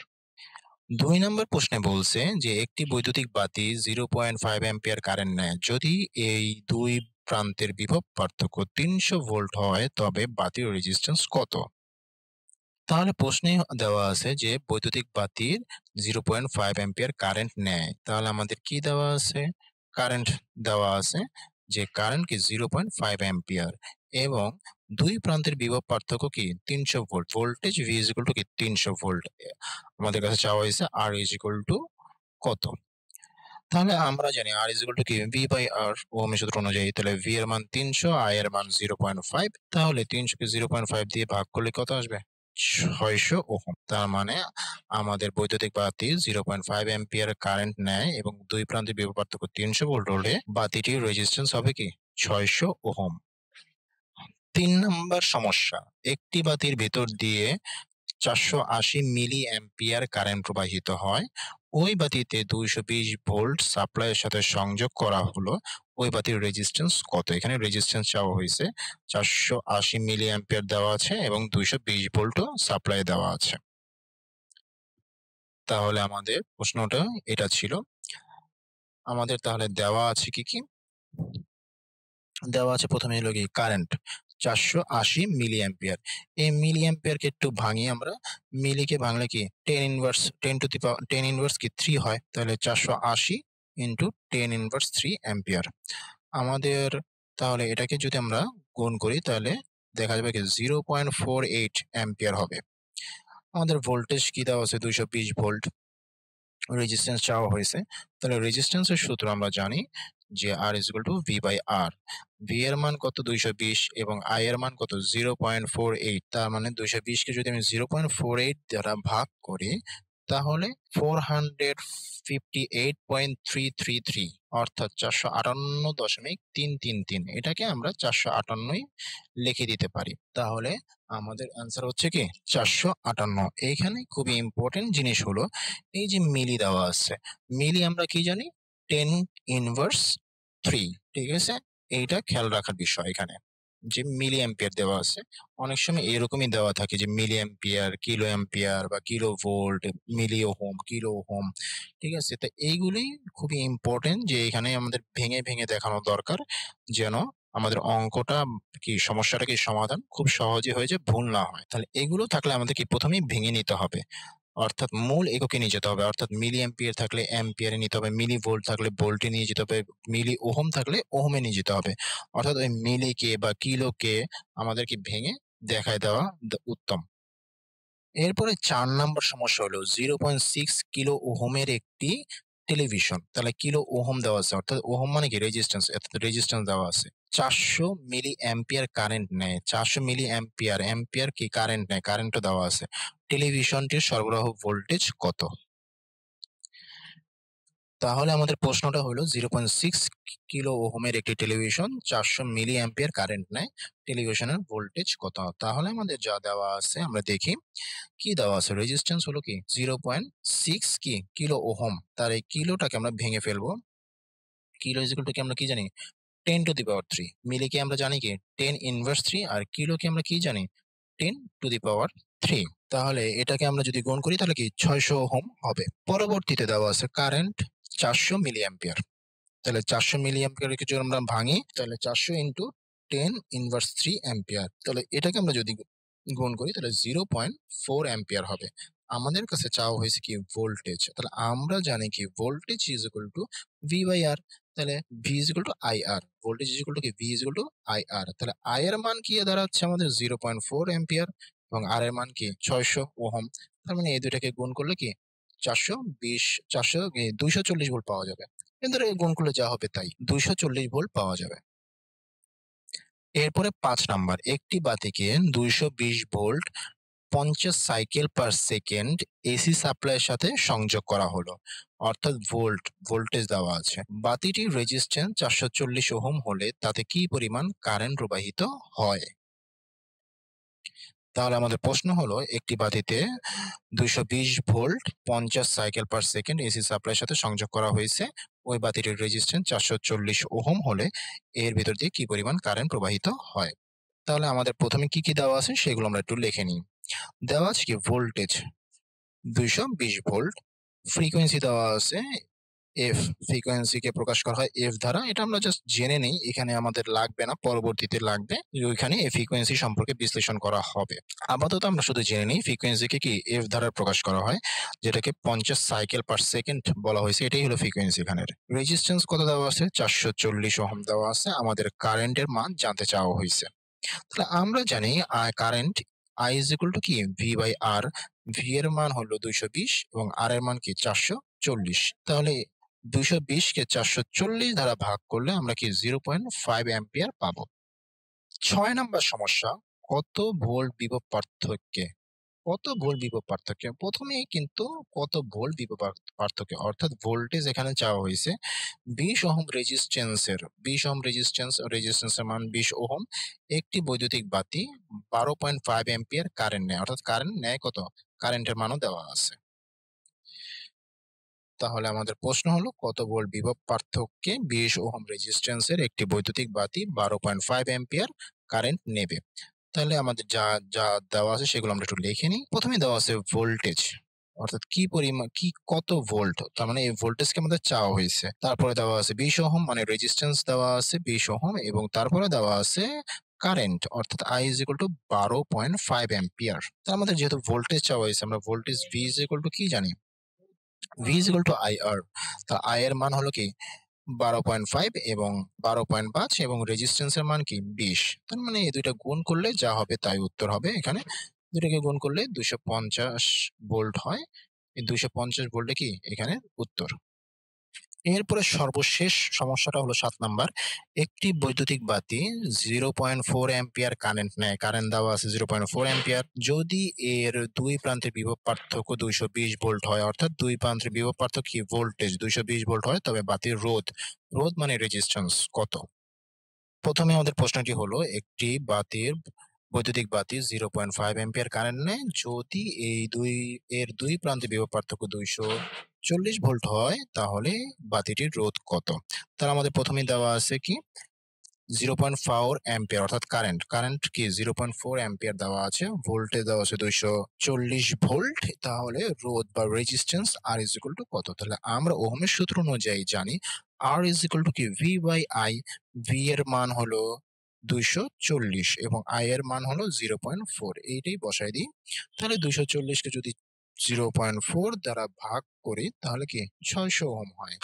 2 নম্বর প্রশ্নে বলছে যে একটি বৈদ্যুতিক বাতি 0.5 অ্যাম্পিয়ার কারেন্ট নেয়, যদি এই দুই প্রান্তের বিভব পার্থক্য 300 ভোল্ট হয় তবে বাতির রেজিস্ট্যান্স কত। তাহলে প্রশ্নে দেওয়া আছে যে বৈদ্যুতিক বাতির 0.5 অ্যাম্পিয়ার কারেন্ট নেয়, তাহলে আমাদের কি দেওয়া আছে কারেন্ট দেওয়া আছে যে কারেন্ট কি 0.5 অ্যাম্পিয়ার এবং দুই প্রান্তের বিভব পার্থক্য কি 300 volt. Voltage V is equal to কি 300 ভোল্ট। আমাদের কাছে চাওয়া হয়েছে R ইজ ইকুয়াল টু কত। তাহলে আমরা জানি R ইজ ইকুয়াল টু কি V বাই R ওহমের সূত্র অনুযায়ী। তাহলে V এর মান 300, I এর মান 0.5। তাহলে 300 কে 0.5 দিয়ে ভাগ করলে কত আসবে? 600 ওহম। তার মানে আমাদের বৈদ্যুতিক বাতি 0.5 অ্যাম্পিয়ার কারেন্ট নেয় এবং দুই প্রান্তের বিভব পার্থক্য 300 ভোল্ট হলে বাতিটির রেজিস্ট্যান্স হবে কি 600 ওহম। 3 নম্বর সমস্যা, একটি বাতির ভেতর দিয়ে 480 মিলি অ্যাম্পিয়ার কারেন্ট প্রবাহিত হয়। ওই বাতিতে 220 ভোল্ট সাপ্লাইয়ের সাথে সংযোগ করা হলো। ওই বাতির রেজিস্ট্যান্স কত? এখানে রেজিস্ট্যান্স চাওয়া হয়েছে। 480 মিলি অ্যাম্পিয়ার দেওয়া আছে এবং 220 ভোল্টও সাপ্লাই দেওয়া আছে। তাহলে আমাদের প্রশ্নটা এটা ছিল। আমাদের তাহলে দেওয়া আছে কি? দেওয়া আছে প্রথমে হলো কি কারেন্ট 480 মিলি অ্যাম্পিয়ার। এই মিলি অ্যাম্পিয়ারকে একটু ভাঙি আমরা। মিলিকে ভাঙলে কি 10 inverse 10 to the power 10 inverse কি 3 হয়। তাহলে 480 ইনটু 10 ইনভার্স 3 অ্যাম্পিয়ার। আমাদের তাহলে এটাকে যদি আমরা গুণ করি তাহলে দেখা যাবে কি 0.48 অ্যাম্পিয়ার হবে। আমাদের ভোল্টেজ কি দেওয়া আছে 220 ভোল্ট। রেজিস্ট্যান্স চাওয়া হয়েছে। তাহলে রেজিস্ট্যান্সের সূত্র আমরা জানি যে R is equal to V by R। V এর মান কত 220 এবং I এর মান কত 0.48। তার মানে 220 কে যদি আমি 0.48 দ্বারা ভাগ করি তাহলে 458.333 অর্থাৎ 458.333। এটাকে আমরা 458 লিখে দিতে পারি। তাহলে আমাদের অ্যান্সার হচ্ছে কি 458। এইখানে খুবই ইম্পর্টেন্ট জিনিস হলো এই যে মিলি দেওয়া আছে, মিলি আমরা কি জানি 10 ইনভার্স 3। ঠিক আছে, এইটা খেয়াল রাখার বিষয় এখানে যে মিলি অ্যাম্পিয়ার দেওয়া আছে। অনেক সময় এরকমই দেওয়া থাকে যে মিলি অ্যাম্পিয়ার, কিলো অ্যাম্পিয়ার বা কিলো ভোল্ট, মিলি ওহম, কিলো ওহম। ঠিক আছে, তো এইগুলোই খুবই ইম্পর্টেন্ট যে এখানে আমাদের ভেঙে ভেঙে দেখানো দরকার যেন আমাদের অঙ্কটা কি সমস্যাটা কি সমাধান খুব সহজে হয়ে যায়, ভুল না হয়। তাহলে এগুলো থাকলে আমাদের কি প্রথমেই ভেঙে নিতে হবে, অর্থাৎ মূল এককে নিয়ে যেতে হবে। অর্থাৎ মিলি অ্যাম্পিয়ার থাকলে অ্যাম্পিয়ারে নিতে হবে, মিলি ভোল্ট থাকলে ভোল্টে নিয়ে যেতে হবে, মিলি ওহম থাকলে ওহমে নিয়ে যেতে হবে। অর্থাৎ ওই মিলিকে বা কিলোকে আমাদেরকে ভেঙে দেখায় দেওয়া উত্তম। এরপরে 4 নম্বর সমস্যা হলো 0.6 কিলো ওহমের একটি টেলিভিশন। তাহলে কিলো ওহম দেওয়া আছে, অর্থাৎ ওহম মানে কি রেজিস্ট্যান্স, অর্থাৎ রেজিস্ট্যান্স দেওয়া আছে। 400 মিলি অ্যাম্পিয়ার কারেন্ট নেয়। 400 মিলি অ্যাম্পিয়ার, অ্যাম্পিয়ার কি কারেন্ট নেয়, কারেন্টও দেওয়া আছে। টেলিভিশনটির সরবরাহ ভোল্টেজ কত? তাহলে আমাদের প্রশ্নটা হলো 0.6 কিলো ওহমের একটি টেলিভিশন 400 মিলি অ্যাম্পিয়ার কারেন্ট নেয়, টেলিভিশনের ভোল্টেজ কত? তাহলে আমাদের যা দেওয়া আছে আমরা দেখি কি দেওয়া আছে। রেজিস্ট্যান্স হলো কি 0.6 কি কিলো ওহম। তার এই কিলোটাকে আমরা ভেঙে ফেলবো। কিলো ইজ ইকুয়াল টু কি আমরা কি জানি 10 টু দি পাওয়ার 3। মিলিকে আমরা জানি কি 10 ইনভার্স 3 আর কিলোকে আমরা কি জানি 10 টু দি পাওয়ার 3। তাহলে এটাকে আমরা যদি গুণ করি তাহলে কি 600 ওহম হবে। পরবর্তীতে দেওয়া আছে কারেন্ট 400 মিলি অ্যাম্পিয়ার। তাহলে 400 মিলি অ্যাম্পিয়ারকে যদি আমরা ভাঙি তাহলে 400 ইনটু 10 ইনভার্স 3 অ্যাম্পিয়ার। তাহলে এটাকে আমরা যদি গুণ করি তাহলে 0.4 অ্যাম্পিয়ার হবে। আমাদের কাছে চাওয়া হয়েছে কি ভোল্টেজ। তাহলে আমরা জানি কি voltage is equal to V by R. তাহলে V is equal to I R, voltage is equal to কি V is equal to I R. তাহলে আই এর মান কি দাঁড়াচ্ছে আমাদের 0.4 অ্যাম্পিয়ার এবং আর এর মান কি 600 ওহম। তার মানে এই দুইটাকে গুণ করলে কি 420 400 240 ভোল্ট পাওয়া যাবে। কিন্তু গুণ করলে যা হবে তাই 240 ভোল্ট পাওয়া যাবে। এরপরে 5 নাম্বার, একটি বাতিকে 220 volt 50 cycle per second AC সাপ্লাইয়ের সাথে সংযোগ করা হলো। অর্থাৎ ভোল্টেজ দেওয়া আছে। বাতিটির রেজিস্ট্যান্স 440 ওহম হলে তাতে কি পরিমাণ কারেন্ট প্রবাহিত হয়? তাহলে আমাদের প্রশ্ন হলো একটি বাতিতে 220 volt 50 cycle per second AC সাপ্লাইয়ের সাথে সংযোগ করা হয়েছে। ওই বাতিটির রেজিস্ট্যান্স 440 ওহম হলে এর ভিতর দিয়ে কি পরিমাণ কারেন্ট প্রবাহিত হয়? তাহলে আমাদের প্রথমে কি দেওয়া আছে সেগুলো আমরা একটু লিখে নিই। দেওয়া আছে কি ভোল্টেজ 220 ভোল্ট, ফ্রিকোয়েন্সি দেওয়া আছে এফ, ফ্রিকোয়েন্সিকে প্রকাশ করা হয় এফ দ্বারা। এটা আমরা জাস্ট জেনে নেই, এখানে আমাদের লাগবে না, পরবর্তীতে লাগবে ওইখানে এই ফ্রিকোয়েন্সি সম্পর্কে বিশ্লেষণ করা হবে। আপাতত আমরা শুধু জেনে নিই ফ্রিকোয়েন্সিকে কি এফ দ্বারা প্রকাশ করা হয়, যেটাকে 50 সাইকেল পার সেকেন্ড বলা হয়েছে। এটাই হলো ফ্রিকোয়েন্সি। এখানের রেজিস্ট্যান্স কত দেওয়া আছে 440 ওহম দেওয়া আছে। আমাদের কারেন্টের মান জানতে চাওয়া হয়েছে। তাহলে আমরা জানি current I is equal to কি V by R। V এর মান হলো 220 এবং R এর মান কি 440। তাহলে 220 কে 440 দ্বারা ভাগ করলে আমরা কি 0.5 অ্যাম্পিয়ার পাবো। 6 নাম্বার সমস্যা, কত ভোল্ট বিভব পার্থক্যে কত ভোল্ট বিভব পার্থক্য? প্রথমেই কিন্তু কত ভোল্ট বিভব পার্থক্য অর্থাৎ ভোল্টেজ এখানে চাওয়া হয়েছে 20 ওহম রেজিস্ট্যান্সের 20 ওহম রেজিস্ট্যান্সের মান 20 ওহম। একটি বৈদ্যুতিক বাতি 12.5 অ্যাম্পিয়ার কারেন্ট নেয়, অর্থাৎ কারেন্ট নেয় কত, কারেন্টের মানও দেওয়া আছে। তাহলে আমাদের প্রশ্ন হলো কত ভোল্ট বিভব পার্থক্যে 20 ওহম রেজিস্ট্যান্সের একটি বৈদ্যুতিক বাতি 12.5 অ্যাম্পিয়ার কারেন্ট নেবে। তাহলে আমাদের যা যা দেওয়া আছে সেগুলো আমরা একটু লিখে নিই। প্রথমে দেওয়া আছে ভোল্টেজ, অর্থাৎ কি পরিমাণ কি কত ভোল্ট, তার মানে এই ভোল্টেজকে আমাদের চাওয়া হয়েছে। তারপরে দেওয়া আছে 20 ওহম, মানে রেজিস্ট্যান্স দেওয়া আছে 20 ওহম, এবং তারপরে দেওয়া আছে কারেন্ট অর্থাৎ I is equal to 12.5 ampere. তার আমাদের যেহেতু ভোল্টেজ চাওয়া হয়েছে, আমরা voltage V is equal to কি জানি, V is equal to IR। তা I এর মান হলো কি 12.5 এবং 12.5 এবং রেজিস্ট্যান্সের মান কি 20। তার মানে এই দুইটা গুণ করলে যা হবে তাই উত্তর হবে। এখানে দুইটাকে গুণ করলে 250 ভোল্ট হয়। এই 250 ভোল্টে কি এখানে উত্তর। এরপরে সর্বশেষ সমস্যাটা হলো 7 নাম্বার। একটি বৈদ্যুতিক বাতি 0.4 অ্যাম্পিয়ার কারেন্ট নেয়। কারেন্ট দেওয়া আছে 0.4 অ্যাম্পিয়ার। যদি এর ২ প্রান্তের বিভব পার্থক্য 220 ভোল্ট হয়, অর্থাৎ ২ প্রান্তের বিভব পার্থক্য কি ভোল্টেজ 220 ভোল্ট হয়, তবে বাতির রোধ মানে রেজিস্ট্যান্স কত? প্রথমে আমাদের প্রশ্নটি হলো একটি বৈদ্যুতিক বাতি 0.5 অ্যাম্পিয়ার কারেন্ট নেয়। যদি এর ২ প্রান্তে বিভব পার্থক্য 240 ভোল্ট হয়, তাহলে বাতিটির রোধ কত? তাহলে আমাদের প্রথমেই দেওয়া আছে কি 0.4 অ্যাম্পিয়ার অর্থাৎ কারেন্ট কি 0.4 অ্যাম্পিয়ার দেওয়া আছে, ভোল্টেজ দেওয়া আছে 240 ভোল্ট। তাহলে রোধ বা resistance R is equal to কত? তাহলে আমরা ওহমের সূত্র অনুযায়ী জানি R is equal to কি V by I। V এর মান হলো 240 এবং I এর মান হলো 0.4, এইটাই বসাই দিই। তাহলে 240 কে যদি 0.4 দ্বারা ভাগ করি তাহলে কি 600 ওহম হয়।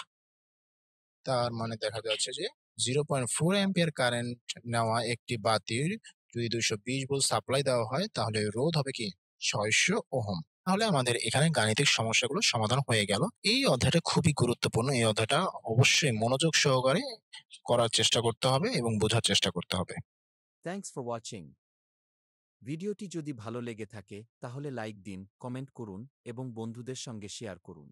তার মানে দেখা যাচ্ছে যে 0.4 অ্যাম্পিয়ার কারেন্ট নেওয়া একটি বাতির যদি 220 ভোল্ট সাপ্লাই দেওয়া হয়, তাহলে রোধ হবে কি 600 ওহম। তাহলে আমাদের এখানে গাণিতিক সমস্যাগুলো সমাধান হয়ে গেল। এই অধ্যায়টা খুবই গুরুত্বপূর্ণ। এই অধ্যায়টা অবশ্যই মনোযোগ সহকারে করার চেষ্টা করতে হবে এবং বোঝার চেষ্টা করতে হবে। Thanks for watching. ভিডিওটি যদি ভালো লেগে থাকে তাহলে লাইক দিন, কমেন্ট করুন এবং বন্ধুদের সঙ্গে শেয়ার করুন।